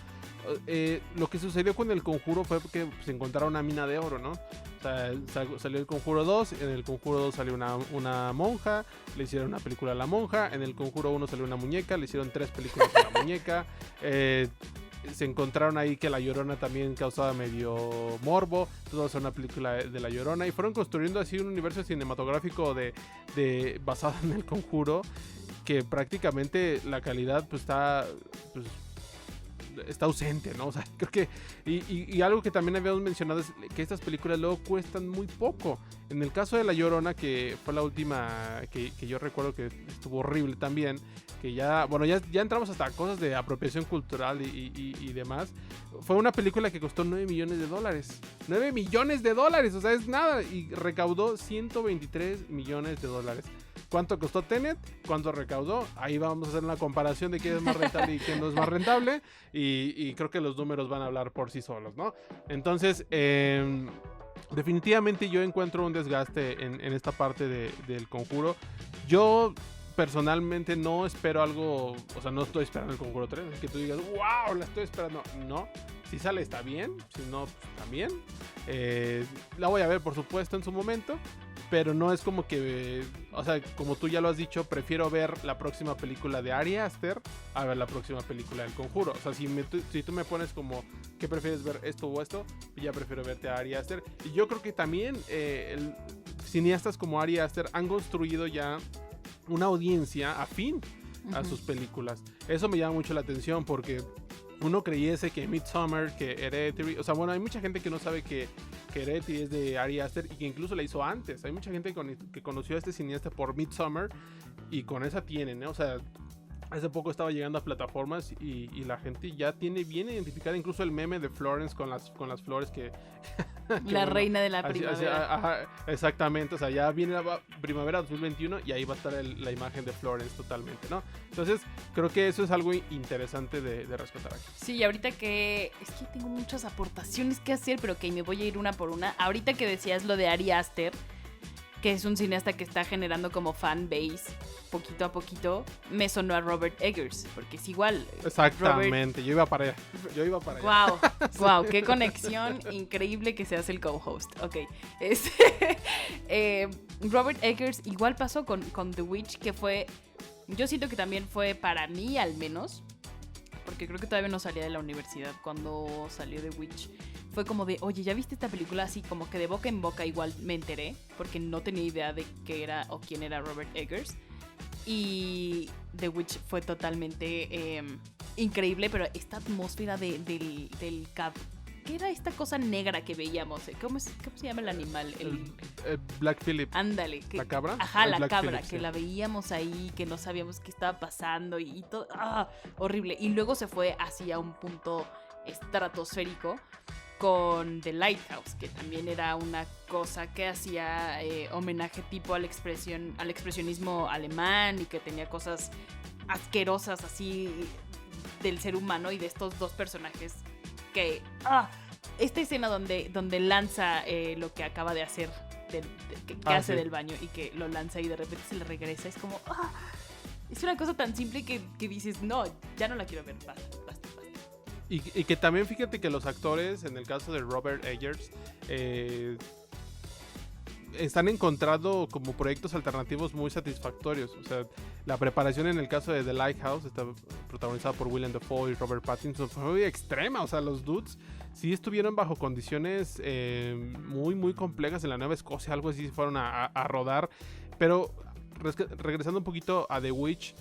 Lo que sucedió con El Conjuro fue que se encontraron una mina de oro, ¿no? O sea, salió El Conjuro 2, en El Conjuro 2 salió una monja, le hicieron una película a la monja, en El Conjuro 1 salió una muñeca, le hicieron 3 películas a la muñeca. Se encontraron ahí que La Llorona también causaba medio morbo, entonces vamos a hacer una película de La Llorona, y fueron construyendo así un universo cinematográfico basado en El Conjuro, que prácticamente la calidad pues está ausente, ¿no? O sea, creo que y algo que también habíamos mencionado es que estas películas luego cuestan muy poco. En el caso de La Llorona, que fue la última que yo recuerdo que estuvo horrible también, que ya entramos hasta cosas de apropiación cultural y demás. Fue una película que costó $9 millones. $9 millones, o sea, es nada, y recaudó $123 millones. ¿Cuánto costó Tenet? ¿Cuánto recaudó? Ahí vamos a hacer una comparación de quién es más rentable y quién no es más rentable. Y creo que los números van a hablar por sí solos, ¿no? Entonces, definitivamente yo encuentro un desgaste en esta parte del Conjuro. Yo personalmente no espero algo, o sea, no estoy esperando El Conjuro 3, es que tú digas, wow, la estoy esperando. No, si sale está bien, si no, pues, también. La voy a ver, por supuesto, en su momento. Pero no es como que, o sea, como tú ya lo has dicho, prefiero ver la próxima película de Ari Aster a ver la próxima película del Conjuro. O sea, si tú me pones como, ¿qué prefieres ver, esto o esto? Ya prefiero verte a Ari Aster. Y yo creo que también cineastas como Ari Aster han construido ya una audiencia afín a sus películas. Eso me llama mucho la atención porque uno creyese que Midsommar, que Hereditary, o sea, bueno, hay mucha gente que no sabe que Hereditary es de Ari Aster y que incluso la hizo antes. Hay mucha gente que conoció a este cineasta por Midsommar y con esa tienen, ¿eh? O sea, hace poco estaba llegando a plataformas y la gente ya tiene bien identificada incluso el meme de Florence con las flores que la reina de la primavera. Ajá, exactamente, o sea, ya viene la primavera 2021 y ahí va a estar la imagen de Florence totalmente, ¿no? Entonces, creo que eso es algo interesante de rescatar aquí. Sí, y ahorita es que tengo muchas aportaciones que hacer, pero que me voy a ir una por una. Ahorita que decías lo de Ari Aster, que es un cineasta que está generando como fan base poquito a poquito, me sonó a Robert Eggers, porque es igual. Exactamente, yo iba para allá. Wow, qué conexión increíble que se hace el co-host. Ok, Robert Eggers igual pasó con The Witch, que fue, yo siento que también fue para mí al menos, porque creo que todavía no salía de la universidad cuando salió The Witch. Fue como de, oye, ¿ya viste esta película? Así como que de boca en boca igual me enteré, porque no tenía idea de qué era o quién era Robert Eggers. Y The Witch fue totalmente increíble, pero esta atmósfera del ¿qué era esta cosa negra que veíamos? ¿Cómo se llama el animal? El Black Phillip. Ándale. ¿La cabra? Ajá, la cabra, Phillip, que sí. La veíamos ahí, que no sabíamos qué estaba pasando y todo. Horrible. Y luego se fue hacia un punto estratosférico con The Lighthouse, que también era una cosa que hacía homenaje tipo al expresionismo alemán y que tenía cosas asquerosas así del ser humano y de estos dos personajes que... esta escena donde lanza lo que acaba de hacer, que hace sí. del baño y que lo lanza y de repente se le regresa, es como... es una cosa tan simple que dices, no, ya no la quiero ver, basta. Y que también fíjate que los actores, en el caso de Robert Eggers, están encontrando como proyectos alternativos muy satisfactorios. O sea, la preparación en el caso de The Lighthouse, está protagonizada por Willem Dafoe y Robert Pattinson, fue muy extrema. O sea, los dudes sí estuvieron bajo condiciones muy, muy complejas en la Nueva Escocia, algo así, fueron a rodar. Pero regresando un poquito a The Witch,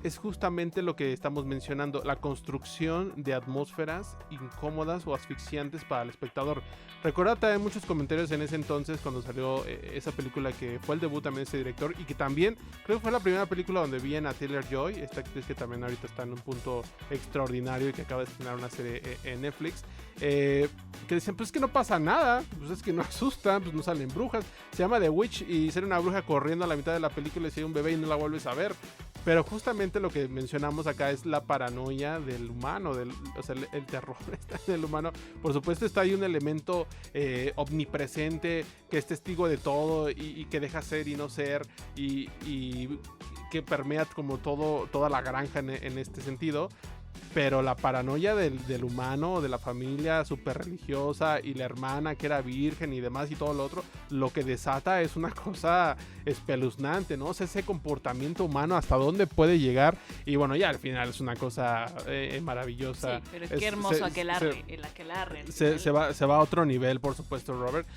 es justamente lo que estamos mencionando, la construcción de atmósferas incómodas o asfixiantes para el espectador. Recuerda también muchos comentarios en ese entonces cuando salió esa película, que fue el debut también de ese director, y que también creo que fue la primera película donde vi a Taylor-Joy, esta actriz que también ahorita está en un punto extraordinario y que acaba de estrenar una serie en Netflix, que decían, pues es que no pasa nada, pues es que no asustan, pues no salen brujas. Se llama The Witch y sale una bruja corriendo a la mitad de la película y sigue un bebé y no la vuelves a ver. Pero justamente lo que mencionamos acá es la paranoia del humano, o sea, el terror está en el humano. Por supuesto está ahí un elemento omnipresente que es testigo de todo y que deja ser y no ser y que permea como toda la granja en este sentido. Pero la paranoia del humano, de la familia súper religiosa y la hermana que era virgen y demás y todo lo otro, lo que desata es una cosa espeluznante, ¿no? O sea, ese comportamiento humano, hasta dónde puede llegar. Y bueno, ya al final es una cosa maravillosa. Sí, pero qué hermoso aquelarre. Se va a otro nivel, por supuesto, Robert.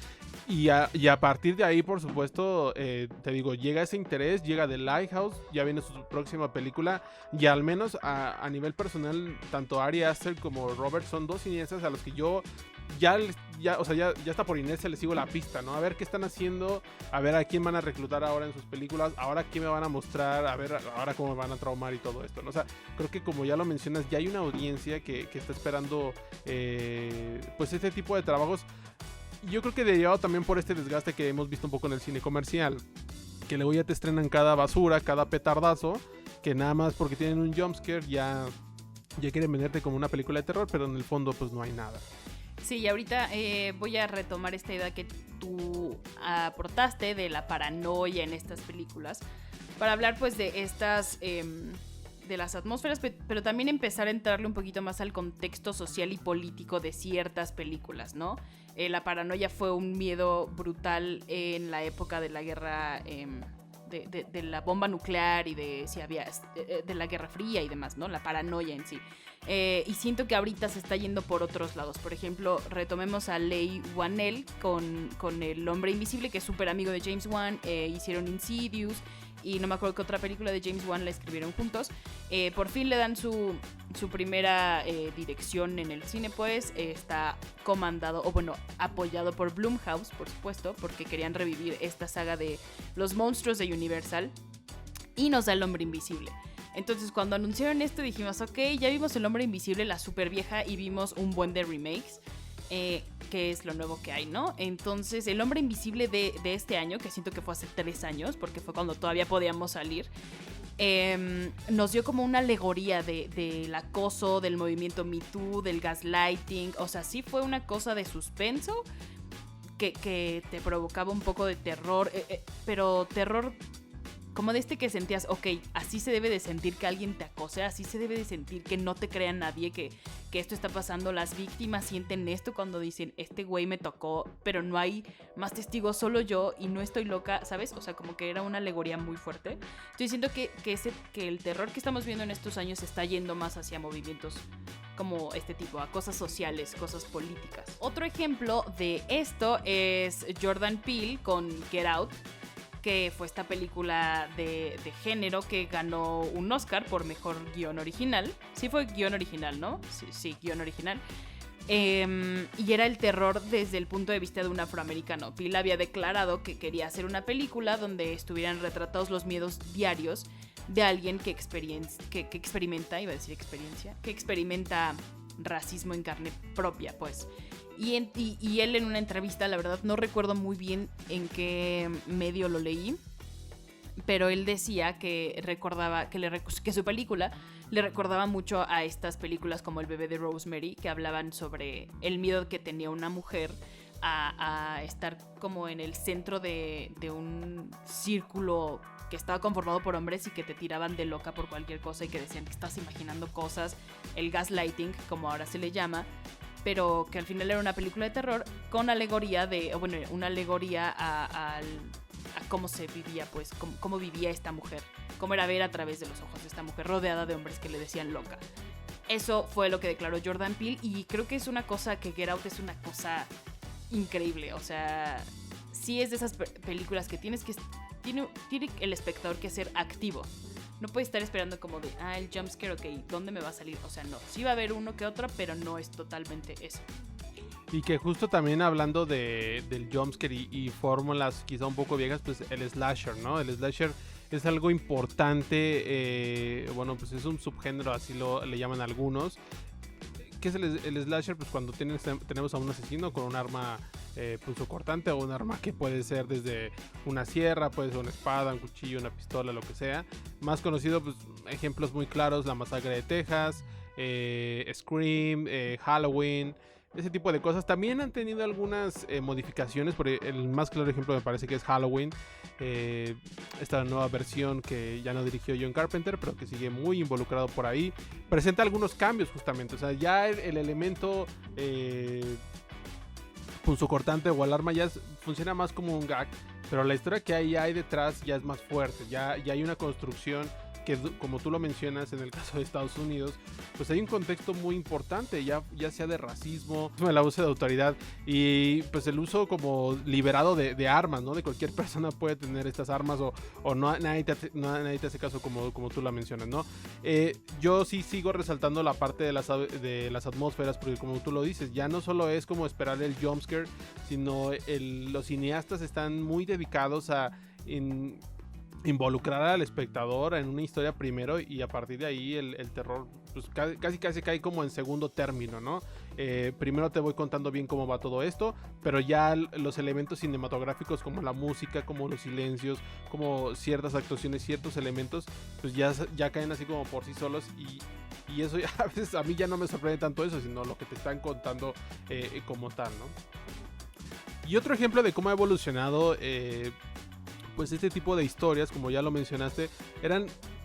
Y a partir de ahí, por supuesto, te digo, llega ese interés, llega The Lighthouse, ya viene su próxima película, y al menos a nivel personal, tanto Ari Aster como Robert son dos cineastas a los que yo ya está por inercia les sigo la pista, ¿no? A ver qué están haciendo, a ver a quién van a reclutar ahora en sus películas, ahora qué me van a mostrar, a ver ahora cómo me van a traumar y todo esto, ¿no? O sea, creo que como ya lo mencionas, ya hay una audiencia que está esperando pues este tipo de trabajos. Yo creo que derivado también por este desgaste que hemos visto un poco en el cine comercial, que luego ya te estrenan cada basura, cada petardazo, que nada más porque tienen un jumpscare ya quieren venderte como una película de terror, pero en el fondo pues no hay nada. Sí, y ahorita voy a retomar esta idea que tú aportaste de la paranoia en estas películas, para hablar pues de estas... de las atmósferas, pero también empezar a entrarle un poquito más al contexto social y político de ciertas películas, ¿no? La paranoia fue un miedo brutal en la época de la guerra, de la bomba nuclear y de la Guerra Fría y demás, ¿no? La paranoia en sí. Y siento que ahorita se está yendo por otros lados. Por ejemplo, retomemos a Leigh Whannell con El Hombre Invisible, que es súper amigo de James Wan. Hicieron Insidious y no me acuerdo qué otra película de James Wan la escribieron juntos. Por fin le dan su primera dirección en el cine, pues está comandado, o bueno, apoyado por Blumhouse, por supuesto, porque querían revivir esta saga de los monstruos de Universal, y nos da El Hombre Invisible. Entonces cuando anunciaron esto dijimos, ok, ya vimos El Hombre Invisible, la super vieja, y vimos un buen de remakes, que es lo nuevo que hay, ¿no? Entonces El Hombre Invisible de este año, que siento que fue hace 3 años, porque fue cuando todavía podíamos salir, nos dio como una alegoría del acoso, del movimiento Me Too, del gaslighting. O sea, sí fue una cosa de suspenso que te provocaba un poco de terror, pero terror como de que sentías, ok, así se debe de sentir que alguien te acose, así se debe de sentir que no te crea nadie, que esto está pasando. Las víctimas sienten esto cuando dicen, este güey me tocó, pero no hay más testigos, solo yo, y no estoy loca, ¿sabes? O sea, como que era una alegoría muy fuerte. Estoy diciendo que el terror que estamos viendo en estos años está yendo más hacia movimientos como este tipo, a cosas sociales, cosas políticas. Otro ejemplo de esto es Jordan Peele con Get Out, que fue esta película de género que ganó un Oscar por mejor guión original. Sí fue guión original, ¿no? Sí, guión original. Y era el terror desde el punto de vista de un afroamericano. Peele había declarado que quería hacer una película donde estuvieran retratados los miedos diarios de alguien que experimenta, iba a decir experiencia, que experimenta racismo en carne propia, pues. Y él en una entrevista, la verdad no recuerdo muy bien en qué medio lo leí, pero él decía que recordaba que su película le recordaba mucho a estas películas como El bebé de Rosemary, que hablaban sobre el miedo que tenía una mujer a estar como en el centro de un círculo que estaba conformado por hombres y que te tiraban de loca por cualquier cosa y que decían que estás imaginando cosas, el gaslighting, como ahora se le llama, pero que al final era una película de terror con alegoría una alegoría a cómo se vivía, pues, cómo vivía esta mujer, cómo era ver a través de los ojos de esta mujer rodeada de hombres que le decían loca. Eso fue lo que declaró Jordan Peele, y creo que es una cosa que Get Out es una cosa increíble. O sea, sí es de esas películas que tiene el espectador que ser activo. no puedes estar esperando como de, el jumpscare, ok, ¿dónde me va a salir? O sea, no, sí va a haber uno que otro, pero no es totalmente eso. Y que justo también hablando del jumpscare y fórmulas quizá un poco viejas, pues el slasher, ¿no? El slasher es algo importante, bueno, pues es un subgénero, así le llaman algunos. ¿Qué es el slasher? Pues cuando tenemos a un asesino con un arma punzocortante o un arma que puede ser desde una sierra, puede ser una espada, un cuchillo, una pistola, lo que sea. Más conocido, pues ejemplos muy claros, La Masacre de Texas, Scream, Halloween, ese tipo de cosas. También han tenido algunas modificaciones, por el más claro ejemplo me parece que es Halloween, esta nueva versión que ya no dirigió John Carpenter, pero que sigue muy involucrado por ahí, presenta algunos cambios justamente, o sea, ya el elemento punzocortante o alarma ya funciona más como un gag, pero la historia que hay detrás ya es más fuerte, ya hay una construcción que, como tú lo mencionas en el caso de Estados Unidos, pues hay un contexto muy importante, ya sea de racismo, el abuso de autoridad y pues el uso como liberado de armas, ¿no? De cualquier persona puede tener estas armas o nadie te hace caso como tú la mencionas, ¿no? Yo sí sigo resaltando la parte de las atmósferas, porque como tú lo dices, ya no solo es como esperar el jumpscare, sino los cineastas están muy dedicados a involucrar al espectador en una historia primero y a partir de ahí el terror pues casi cae como en segundo término, ¿no? Primero te voy contando bien cómo va todo esto, pero ya los elementos cinematográficos como la música, como los silencios, como ciertas actuaciones, ciertos elementos, pues ya caen así como por sí solos y eso ya, a veces a mí ya no me sorprende tanto eso, sino lo que te están contando como tal, ¿no? Y otro ejemplo de cómo ha evolucionado pues este tipo de historias, como ya lo mencionaste,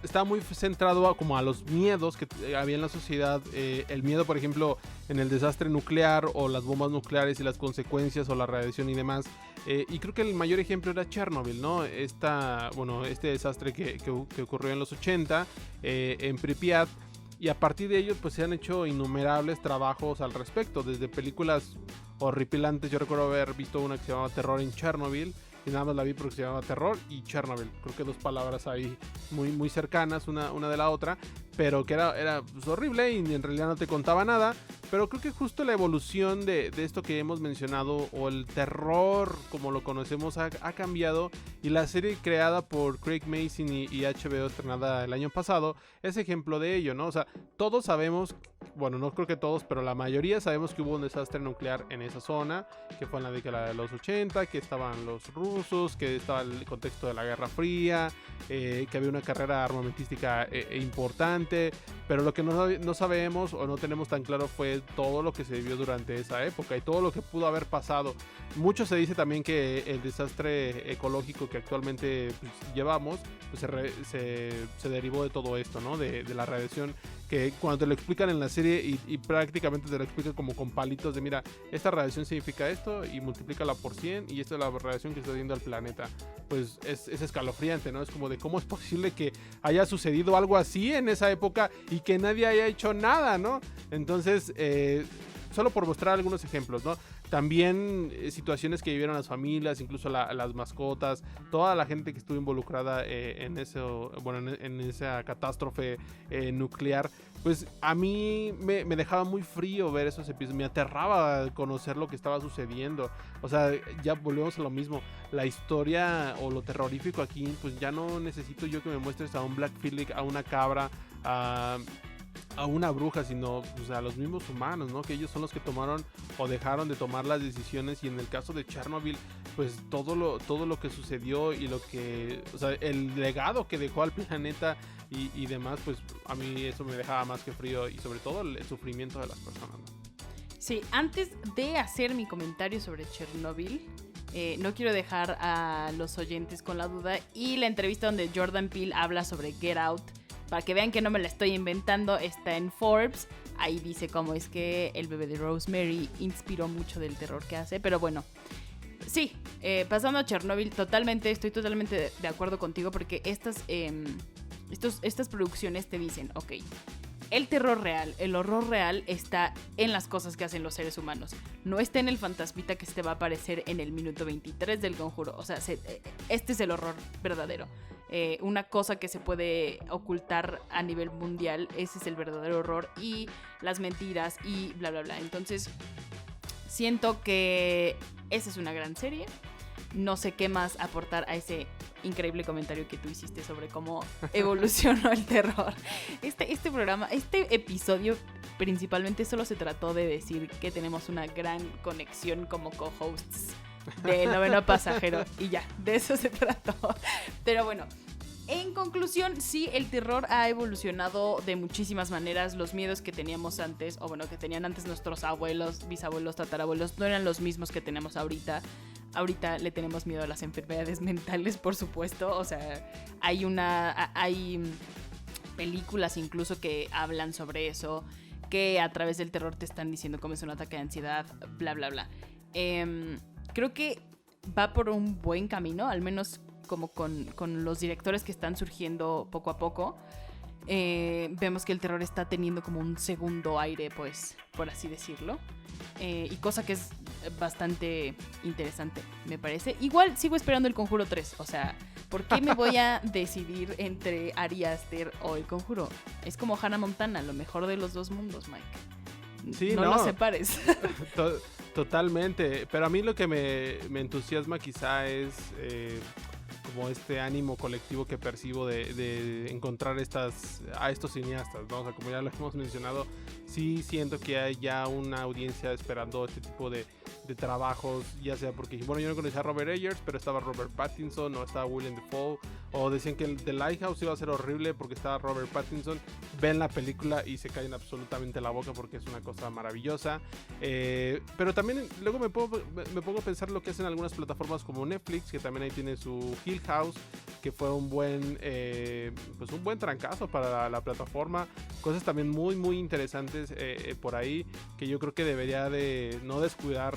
estaba muy centrado como a los miedos que había en la sociedad, el miedo por ejemplo en el desastre nuclear o las bombas nucleares y las consecuencias o la radiación y demás, y creo que el mayor ejemplo era Chernobyl, ¿no? Este desastre que ocurrió en los 80 en Pripyat, y a partir de ello pues se han hecho innumerables trabajos al respecto, desde películas horripilantes. Yo recuerdo haber visto una que se llamaba Terror en Chernobyl, y nada más la vi porque se llama Terror y Chernobyl, creo que dos palabras ahí muy cercanas una de la otra, pero que era pues horrible y en realidad no te contaba nada. Pero creo que justo la evolución de esto que hemos mencionado, o el terror como lo conocemos, ha cambiado, y la serie creada por Craig Mazin y HBO, estrenada el año pasado, es ejemplo de ello, ¿no? O sea, todos sabemos, bueno, no creo que todos, pero la mayoría sabemos que hubo un desastre nuclear en esa zona, que fue en la década de los 80, que estaban los rusos, que estaba el contexto de la Guerra Fría, que había una carrera armamentística importante, pero lo que no sabemos o no tenemos tan claro fue todo lo que se vivió durante esa época y todo lo que pudo haber pasado. Mucho se dice también que el desastre ecológico que actualmente pues, llevamos pues, se derivó de todo esto, ¿no? De la radiación, que cuando te lo explican en la serie y prácticamente te lo explican como con palitos de mira, esta radiación significa esto y multiplícala por 100 y esta es la radiación que está viendo al planeta, pues es escalofriante, ¿no? Es como de cómo es posible que haya sucedido algo así en esa época y que nadie haya hecho nada, ¿no? Entonces, solo por mostrar algunos ejemplos, ¿no? También situaciones que vivieron las familias, incluso las mascotas, toda la gente que estuvo involucrada en eso, bueno, en esa catástrofe nuclear, pues a mí me dejaba muy frío ver esos episodios, me aterraba conocer lo que estaba sucediendo. O sea, ya volvemos a lo mismo, la historia o lo terrorífico aquí, pues ya no necesito yo que me muestres a un Black Phillip, a una cabra, a una bruja, sino pues, a los mismos humanos, ¿no? Que ellos son los que tomaron o dejaron de tomar las decisiones, y en el caso de Chernobyl, pues todo lo que sucedió y lo que, o sea, el legado que dejó al planeta y demás, pues a mí eso me dejaba más que frío, y sobre todo el sufrimiento de las personas, ¿no? Sí, antes de hacer mi comentario sobre Chernobyl, no quiero dejar a los oyentes con la duda, y la entrevista donde Jordan Peele habla sobre Get Out, para que vean que no me la estoy inventando, está en Forbes. Ahí dice cómo es que El bebé de Rosemary inspiró mucho del terror que hace. Pero bueno, sí, pasando a Chernobyl, estoy totalmente de acuerdo contigo, porque estas producciones te dicen, ok, el terror real, el horror real está en las cosas que hacen los seres humanos. No está en el fantasmita que se te va a aparecer en el minuto 23 del Conjuro. O sea, este es el horror verdadero. una cosa que se puede ocultar a nivel mundial. Ese es el verdadero horror, y las mentiras y bla bla bla. Entonces siento que esa es una gran serie. No sé qué más aportar a ese increíble comentario que tú hiciste sobre cómo evolucionó el terror. Este programa, este episodio principalmente solo se trató de decir que tenemos una gran conexión como co-hosts de Noveno Pasajero, y ya, de eso se trató. Pero bueno, en conclusión, sí, el terror ha evolucionado de muchísimas maneras. Los miedos que teníamos antes, o bueno, que tenían antes nuestros abuelos, bisabuelos, tatarabuelos, no eran los mismos que tenemos ahorita. Ahorita le tenemos miedo a las enfermedades mentales, por supuesto. O sea, hay películas incluso que hablan sobre eso, que a través del terror te están diciendo cómo es un ataque de ansiedad, bla, bla, bla. Creo que va por un buen camino, al menos como con los directores que están surgiendo poco a poco. Vemos que el terror está teniendo como un segundo aire, pues, por así decirlo. Y cosa que es bastante interesante, me parece. Igual sigo esperando el Conjuro 3. O sea, ¿por qué me voy a decidir entre Ari Aster o el Conjuro? Es como Hannah Montana, lo mejor de los dos mundos, Mike. Sí, no lo separes. Totalmente. Pero a mí lo que me entusiasma quizá es como este ánimo colectivo que percibo de encontrar a estos cineastas, ¿no? O sea, como ya lo hemos mencionado, sí siento que hay ya una audiencia esperando este tipo de trabajos, ya sea porque, bueno, yo no conocía a Robert Eggers, pero estaba Robert Pattinson, o estaba Willem Dafoe, o decían que el The Lighthouse iba a ser horrible porque estaba Robert Pattinson. Ven la película y se caen absolutamente la boca porque es una cosa maravillosa. Pero también luego me pongo a pensar lo que hacen algunas plataformas como Netflix, que también ahí tiene su Hill House, que fue un buen trancazo para la plataforma. Cosas también muy muy interesantes por ahí, que yo creo que debería de no descuidar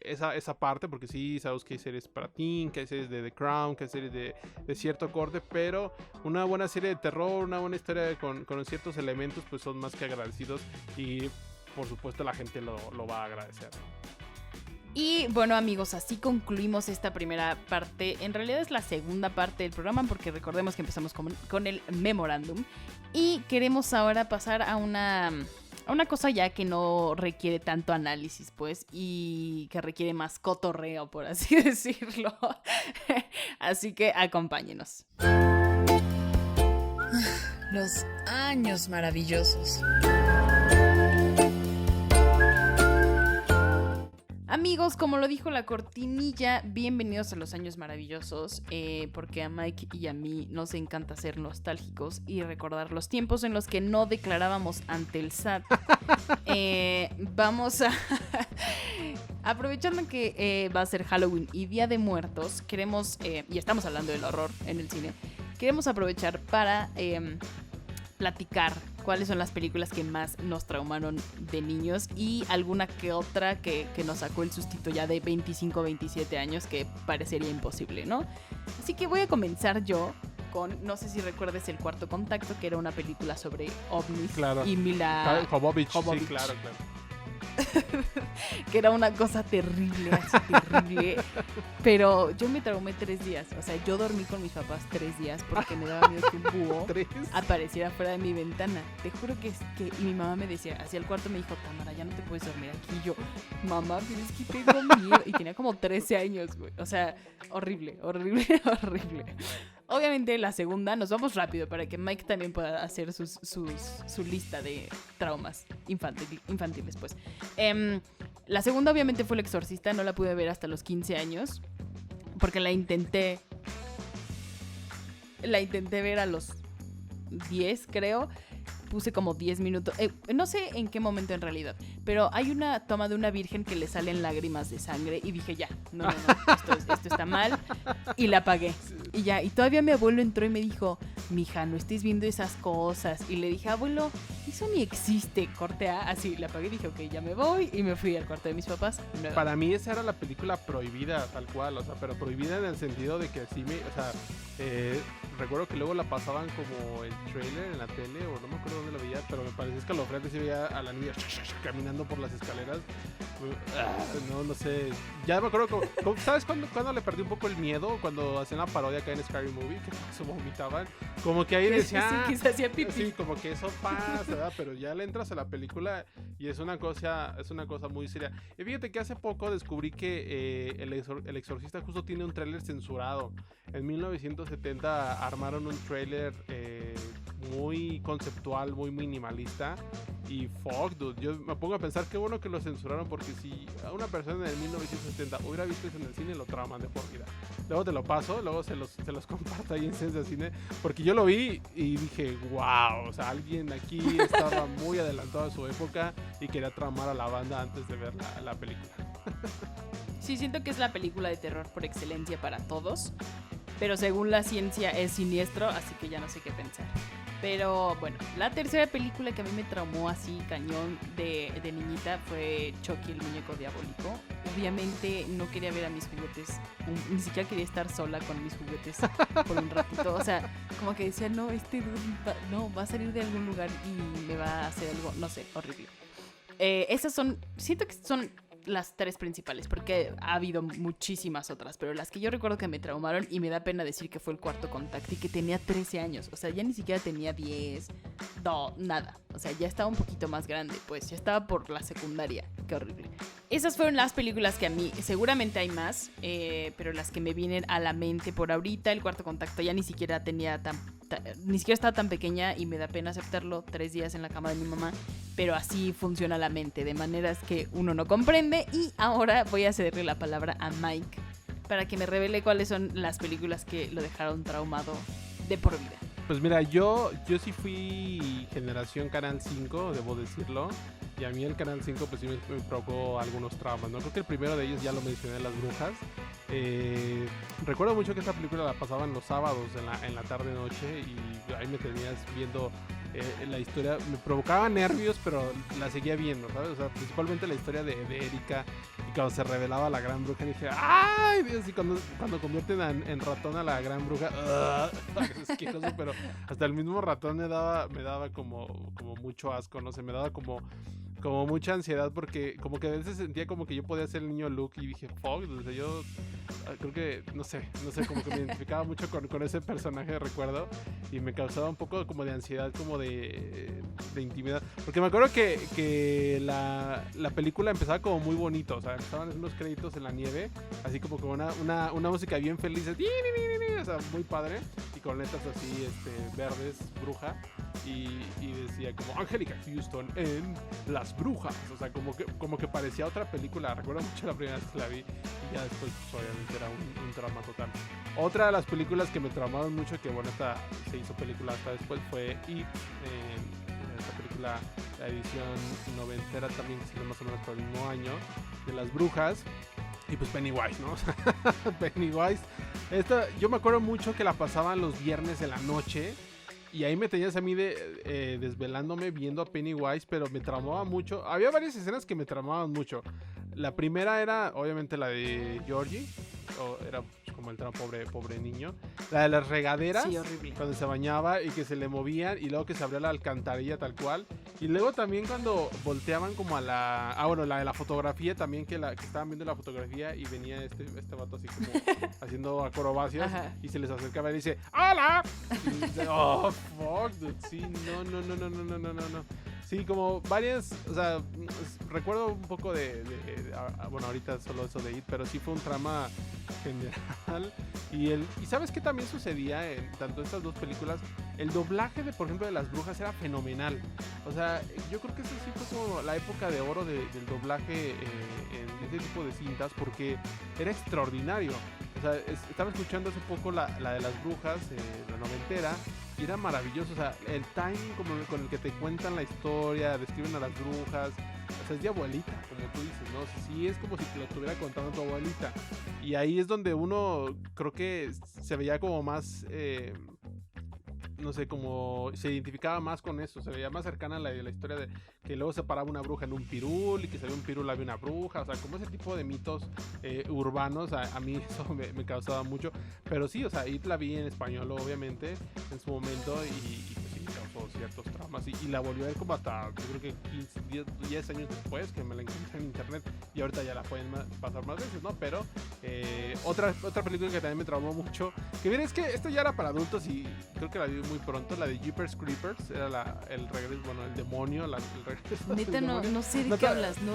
esa parte, porque sí sabemos que hay series para teen, que hay series de The Crown, que hay series de cierto corte, pero una buena serie de terror, una buena historia con ciertos elementos, pues son más que agradecidos, y por supuesto la gente lo va a agradecer, ¿no? Y bueno, amigos, así concluimos esta primera parte. En realidad es la segunda parte del programa, porque recordemos que empezamos con el memorándum, y queremos ahora pasar a una cosa ya que no requiere tanto análisis, pues, y que requiere más cotorreo, por así decirlo. Así que acompáñenos. Los años maravillosos. Amigos, como lo dijo la cortinilla, bienvenidos a los años maravillosos, porque a Mike y a mí nos encanta ser nostálgicos y recordar los tiempos en los que no declarábamos ante el SAT. Vamos a... Aprovechando que va a ser Halloween y Día de Muertos, queremos, y estamos hablando del horror en el cine, queremos aprovechar para platicar cuáles son las películas que más nos traumaron de niños, y alguna que otra que nos sacó el sustito ya de 25, 27 años, que parecería imposible, ¿no? Así que voy a comenzar yo con, no sé si recuerdes, El Cuarto Contacto, que era una película sobre ovnis. Claro. Y Mila Jovovich. Sí, Jovovich. claro. Que era una cosa terrible, así terrible. Pero yo me traumé 3 días. O sea, yo dormí con mis papás 3 días porque me daba miedo que un búho apareciera fuera de mi ventana. Te juro que y mi mamá me decía, hacia el cuarto me dijo, Tamara, ya no te puedes dormir aquí. Y yo, mamá, pero es que tengo miedo. Y tenía como 13 años, güey. O sea, horrible. Obviamente la segunda, nos vamos rápido para que Mike también pueda hacer su lista de traumas infantiles, pues. La segunda obviamente fue El Exorcista, no la pude ver hasta los 15 años, porque la intenté ver a los 10, creo. Puse como 10 minutos, no sé en qué momento en realidad, pero hay una toma de una virgen que le salen lágrimas de sangre y dije, ya, no, esto está mal, y la apagué. Y ya, y todavía mi abuelo entró y me dijo, mija, no estés viendo esas cosas. Y le dije, abuelo, eso ni existe. Corte A, así, la apagué y dije, ok, ya me voy. Y me fui al cuarto de mis papás. Para mí esa era la película prohibida, tal cual, o sea, pero prohibida en el sentido de que sí o sea, recuerdo que luego la pasaban como el trailer en la tele, o no me acuerdo dónde lo veía, pero me parecía escalofriante, se veía a la niña caminando por las escaleras. No sé, ya me acuerdo, ¿sabes cuándo le perdí un poco el miedo? Cuando hacían la parodia acá en Scary Movie, que se vomitaban, como que ahí decía, sí, que se hacía pipí. sí, como que eso pasa, ¿verdad? Pero ya le entras a la película y es una cosa muy seria. Y fíjate que hace poco descubrí que el Exorcista justo tiene un tráiler censurado. En 1970 armaron un tráiler muy conceptual, muy minimalista. Y fuck, dude, yo me pongo a pensar qué bueno que lo censuraron, porque si a una persona en el 1970 hubiera visto eso en el cine, lo trauman de por vida. Luego te lo paso, luego se los comparto ahí en Sense Cine, porque yo lo vi y dije, wow, o sea, alguien aquí estaba muy adelantado a su época y quería traumar a la banda antes de ver la película. Sí, siento que es la película de terror por excelencia para todos, pero según la ciencia es siniestro, así que ya no sé qué pensar. Pero bueno, la tercera película que a mí me traumó así cañón de niñita fue Chucky, el muñeco diabólico. Obviamente no quería ver a mis juguetes, ni siquiera quería estar sola con mis juguetes por un ratito. O sea, como que decía, no, va a salir de algún lugar y me va a hacer algo, no sé, horrible. Esas siento que son las tres principales, porque ha habido muchísimas otras, pero las que yo recuerdo que me traumaron, y me da pena decir que fue El Cuarto Contacto, y que tenía 13 años, o sea, ya ni siquiera tenía 10, no, nada, o sea, ya estaba un poquito más grande, pues, ya estaba por la secundaria, qué horrible. Esas fueron las películas que a mí, seguramente hay más, pero las que me vienen a la mente por ahorita. El Cuarto Contacto ya ni siquiera ni siquiera estaba tan pequeña, y me da pena aceptarlo, 3 días en la cama de mi mamá, pero así funciona la mente, de maneras que uno no comprende. Y ahora voy a cederle la palabra a Mike para que me revele cuáles son las películas que lo dejaron traumado de por vida. Pues mira, yo sí fui generación Canal 5, debo decirlo. Y a mí el Canal 5 pues sí me provocó algunos traumas, ¿no? Creo que el primero de ellos ya lo mencioné, Las Brujas. Recuerdo mucho que esta película la pasaban los sábados en la tarde-noche, y ahí me tenías viendo la historia. Me provocaba nervios, pero la seguía viendo, ¿sabes? O sea, principalmente la historia de Erika, y cuando se revelaba la gran bruja, dije, ¡ay, Dios! Y cuando convierten en ratón a la gran bruja, es asqueroso, pero hasta el mismo ratón me daba como mucho asco, no sé, me daba como mucha ansiedad, porque como que a veces sentía como que yo podía ser el niño Luke, y dije, fuck, o sea, yo creo que, no sé, como que me identificaba mucho con ese personaje, recuerdo, y me causaba un poco como de ansiedad, como de intimidad, porque me acuerdo que la película empezaba como muy bonito, o sea, estaban unos créditos en la nieve, así como con una música bien feliz, o sea, muy padre, y con letras así, verdes, bruja, y decía como Angélica Houston en Las Brujas, o sea, como que parecía otra película. Recuerdo mucho la primera vez que la vi, y ya después pues, obviamente era un trauma total. Otra de las películas que me traumaron mucho, que bueno, esta se hizo película hasta después, fue It, esta película, la edición noventera también, que salió más o menos por el mismo año, de Las Brujas. Y pues Pennywise, ¿no? Pennywise. Yo me acuerdo mucho que la pasaban los viernes de la noche, y ahí me tenías a mí desvelándome viendo a Pennywise, pero me traumaba mucho. Había varias escenas que me traumaban mucho. La primera era, obviamente, la de Georgie, era como el pobre niño. La de las regaderas, sí, horrible, cuando se bañaba y que se le movían, y luego que se abría la alcantarilla tal cual. Y luego también cuando volteaban como a la... bueno, la de la fotografía también, que estaban viendo la fotografía, y venía este vato así como haciendo acrobacias. Ajá. Y se les acercaba y dice, ¡hola! Y dice, oh, fuck, dude, sí, no. Sí, como varias, o sea, recuerdo un poco bueno, ahorita solo eso de It, pero sí fue un trama general. Y ¿sabes qué también sucedía en tanto estas dos películas? El doblaje por ejemplo, de Las Brujas era fenomenal. O sea, yo creo que eso sí fue como la época de oro del doblaje en este tipo de cintas, porque era extraordinario. O sea, estaba escuchando hace poco la de Las Brujas, la noventera, y era maravilloso. O sea, el timing con el que te cuentan la historia, describen a las brujas, o sea, es de abuelita, como tú dices, ¿no? O sea, sí, es como si te lo estuviera contando tu abuelita. Y ahí es donde uno, creo que se veía como más... no sé, como se identificaba más con eso, se veía más cercana a la historia de que luego se paraba una bruja en un pirul y que se ve un pirul había una bruja, o sea, como ese tipo de mitos urbanos, a mí eso me causaba mucho, pero sí, o sea, It la vi en español obviamente en su momento y pues sí, causó ciertos traumas y la volví a ver como hasta, yo creo que 10 años después que me la encontré en internet y ahorita ya la pueden pasar más veces, ¿no? Pero otra película que también me traumó mucho, que bien es que esto ya era para adultos y creo que la vi muy pronto, la de Jeepers Creepers, era el regreso, bueno, el demonio, el regreso Neta, del demonio. no sé de qué hablas, no.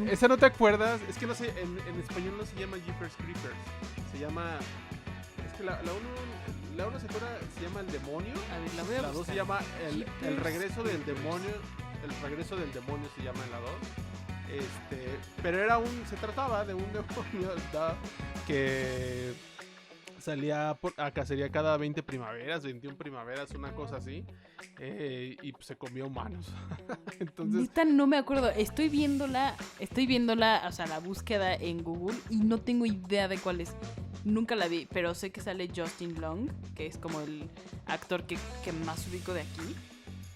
¿Esa no te acuerdas? Es que no sé, en español no se llama Jeepers Creepers, se llama, es que la uno se acuerda, se llama El Demonio, A ver, la voy a la 2 buscar. se llama el Jeepers regreso del Creepers. demonio, el regreso del demonio se llama en la 2. Pero se trataba de un demonio que salía a cacería cada 20 primaveras, 21 primaveras, una cosa así, y pues, se comía humanos. Entonces, Neta, no me acuerdo. Estoy viéndola, o sea, la búsqueda en Google y no tengo idea de cuál es. Nunca la vi, pero sé que sale Justin Long, que es como el actor que más ubico de aquí.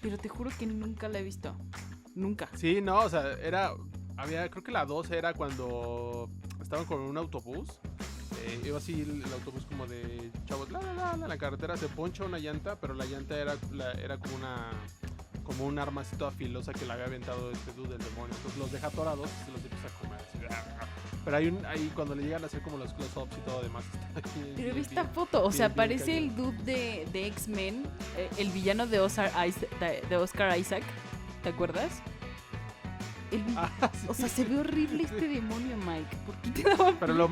Pero te juro que nunca la he visto. Nunca. sí, no, o sea, creo que la 2 era cuando estaban con un autobús. Iba así el autobús como de chavos, la carretera se poncha una llanta, pero la llanta era como un arma así toda filosa que le había aventado este dude del demonio. Entonces los deja atorados y se los empieza a comer. Así, pero ahí cuando le llegan a hacer como los close-ups y todo demás. Pero vi esta foto, o sea, bien parece cañón. el dude de X-Men, el villano de Oscar Isaac, ¿te acuerdas? Sí. O sea, se ve horrible este demonio, Mike. ¿Por qué te daba Pero lo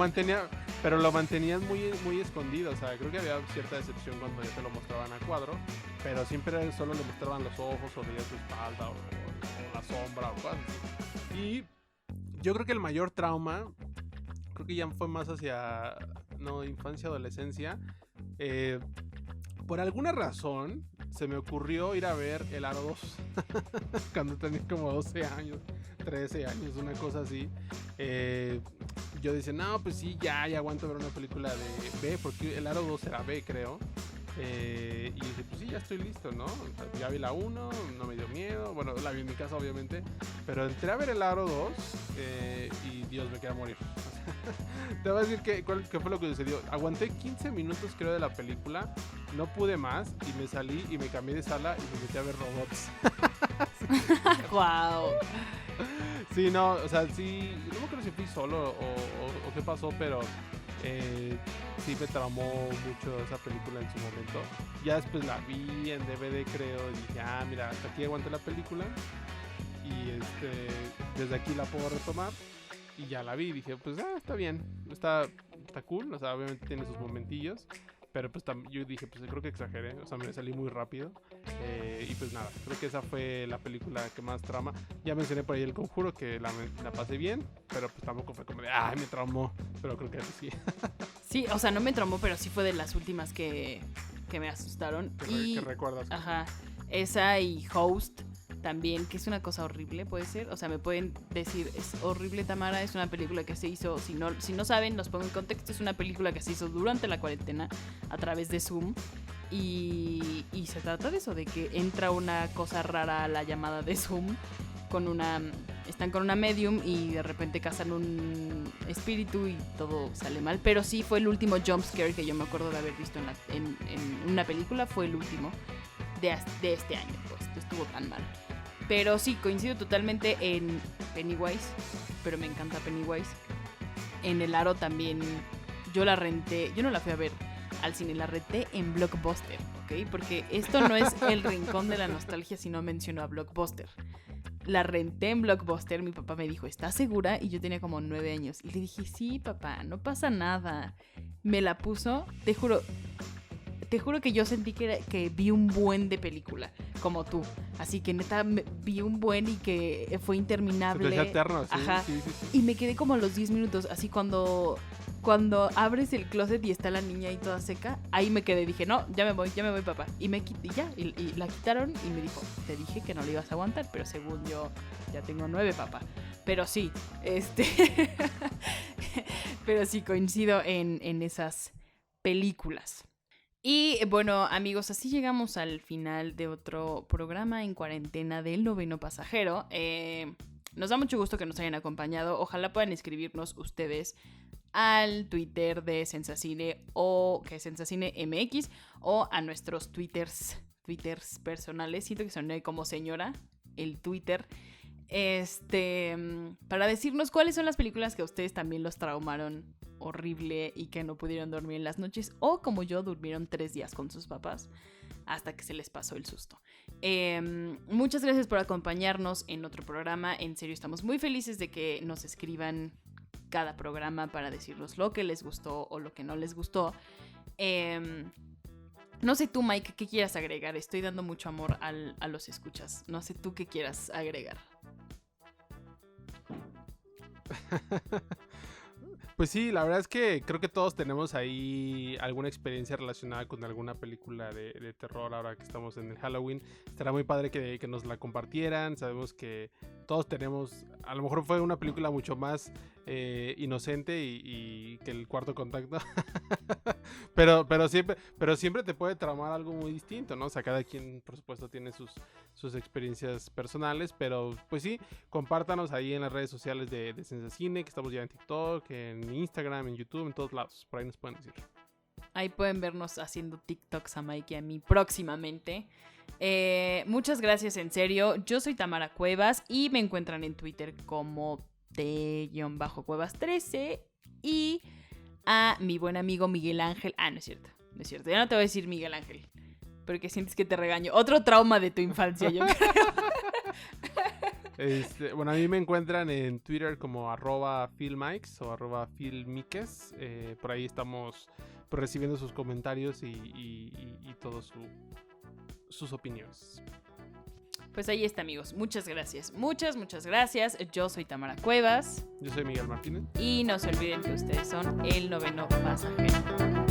mantenían muy, muy escondido. O sea, creo que había cierta decepción cuando ya te lo mostraban a cuadro. Pero siempre solo le mostraban los ojos o veía su espalda o la sombra o cosas así. Y yo creo que el mayor trauma, creo que ya fue más hacia infancia, adolescencia. Por alguna razón se me ocurrió ir a ver El Aro 2 cuando tenía como 12 años, 13 años, una cosa así. Yo decía, no, pues sí, ya aguanto ver una película de B, porque El Aro 2 era B, creo. Y dije, pues sí, ya estoy listo, ¿no? O sea, ya vi la 1, no me dio miedo. Bueno, la vi en mi casa, obviamente. Pero entré a ver El Aro 2 y Dios, me quería morir. Te voy a decir qué fue lo que sucedió. Aguanté 15 minutos, creo, de la película. No pude más y me salí y me cambié de sala y me metí a ver robots. ¡Guau! Sí, no, o sea, sí, no me acuerdo si fui solo o qué pasó, pero sí me traumó mucho esa película en su momento. Ya después la vi en DVD, creo, y dije, mira, hasta aquí aguanté la película y desde aquí la puedo retomar. Y ya la vi y dije, pues está bien, está cool, o sea, obviamente tiene sus momentillos. Pero pues yo dije, pues creo que exageré, o sea, me salí muy rápido. Y pues nada, creo que esa fue la película que más trauma. Ya mencioné por ahí El Conjuro, que la pasé bien, pero pues tampoco fue como de, me traumó. Pero creo que sí. Sí, o sea, no me traumó, pero sí fue de las últimas que me asustaron. Que recuerdas. Ajá, esa y Host también, que es una cosa horrible, puede ser. O sea, me pueden decir, es horrible, Tamara. Es una película que se hizo, si no saben, los pongo en contexto, es una película que se hizo durante la cuarentena a través de Zoom. Y se trata de eso, de que entra una cosa rara a la llamada de Zoom. Están con una medium y de repente cazan un espíritu y todo sale mal. Pero sí fue el último jump scare que yo me acuerdo de haber visto en una película. Fue el último de este año, pues estuvo tan mal. Pero sí, coincido totalmente en Pennywise, pero me encanta Pennywise. En El Aro también, yo la renté, yo no la fui a ver al cine, la renté en Blockbuster, ¿ok? Porque esto no es el rincón de la nostalgia si no menciono a Blockbuster. La renté en Blockbuster, mi papá me dijo, ¿estás segura? Y yo tenía como 9 años. Y le dije, sí, papá, no pasa nada. Me la puso, te juro que yo sentí que vi un buen de película, como tú. Así que neta, vi un buen y que fue interminable. Se te hacía eterno, sí. Ajá. Sí. Y me quedé como a los 10 minutos, así cuando abres el closet y está la niña ahí toda seca, ahí me quedé, dije, no, ya me voy, papá. Y me quité, y la quitaron y me dijo, te dije que no le ibas a aguantar, pero según yo, ya tengo 9, papá. Pero sí, pero sí coincido en esas películas. Y bueno, amigos, así llegamos al final de otro programa en cuarentena del Noveno Pasajero. Nos da mucho gusto que nos hayan acompañado. Ojalá puedan escribirnos ustedes al Twitter de Sensacine o que es Sensacine MX o a nuestros twitters personales. Siento que soné como señora, el Twitter. Para decirnos cuáles son las películas que a ustedes también los traumaron horrible y que no pudieron dormir en las noches, o como yo, durmieron 3 días con sus papás hasta que se les pasó el susto. Muchas gracias por acompañarnos en otro programa. En serio, estamos muy felices de que nos escriban cada programa para decirnos lo que les gustó o lo que no les gustó. No sé tú, Mike, ¿qué quieras agregar? Estoy dando mucho amor a los escuchas. No sé tú qué quieras agregar. Pues sí, la verdad es que creo que todos tenemos ahí alguna experiencia relacionada con alguna película de terror ahora que estamos en el Halloween. Estará muy padre que nos la compartieran. Sabemos que todos tenemos, a lo mejor fue una película mucho más inocente y que el Cuarto Contacto. pero siempre te puede traumar algo muy distinto, ¿no? O sea, cada quien, por supuesto, tiene sus experiencias personales, pero pues sí, compártanos ahí en las redes sociales de Sensacine, que estamos ya en TikTok, en Instagram, en YouTube, en todos lados, por ahí nos pueden decir. Ahí pueden vernos haciendo TikToks a Mike y a mí próximamente. Muchas gracias, en serio. Yo soy Tamara Cuevas y me encuentran en Twitter como T-Cuevas13 y a mi buen amigo Miguel Ángel. No es cierto, ya no te voy a decir Miguel Ángel, porque sientes que te regaño. Otro trauma de tu infancia, yo creo. Bueno, a mí me encuentran en Twitter como @philmikes o @philmikes. Por ahí estamos pues, recibiendo sus comentarios y todas sus opiniones. Pues ahí está, amigos. Muchas gracias. Muchas gracias. Yo soy Tamara Cuevas. Yo soy Miguel Martínez. Y no se olviden que ustedes son el Noveno Pasajero.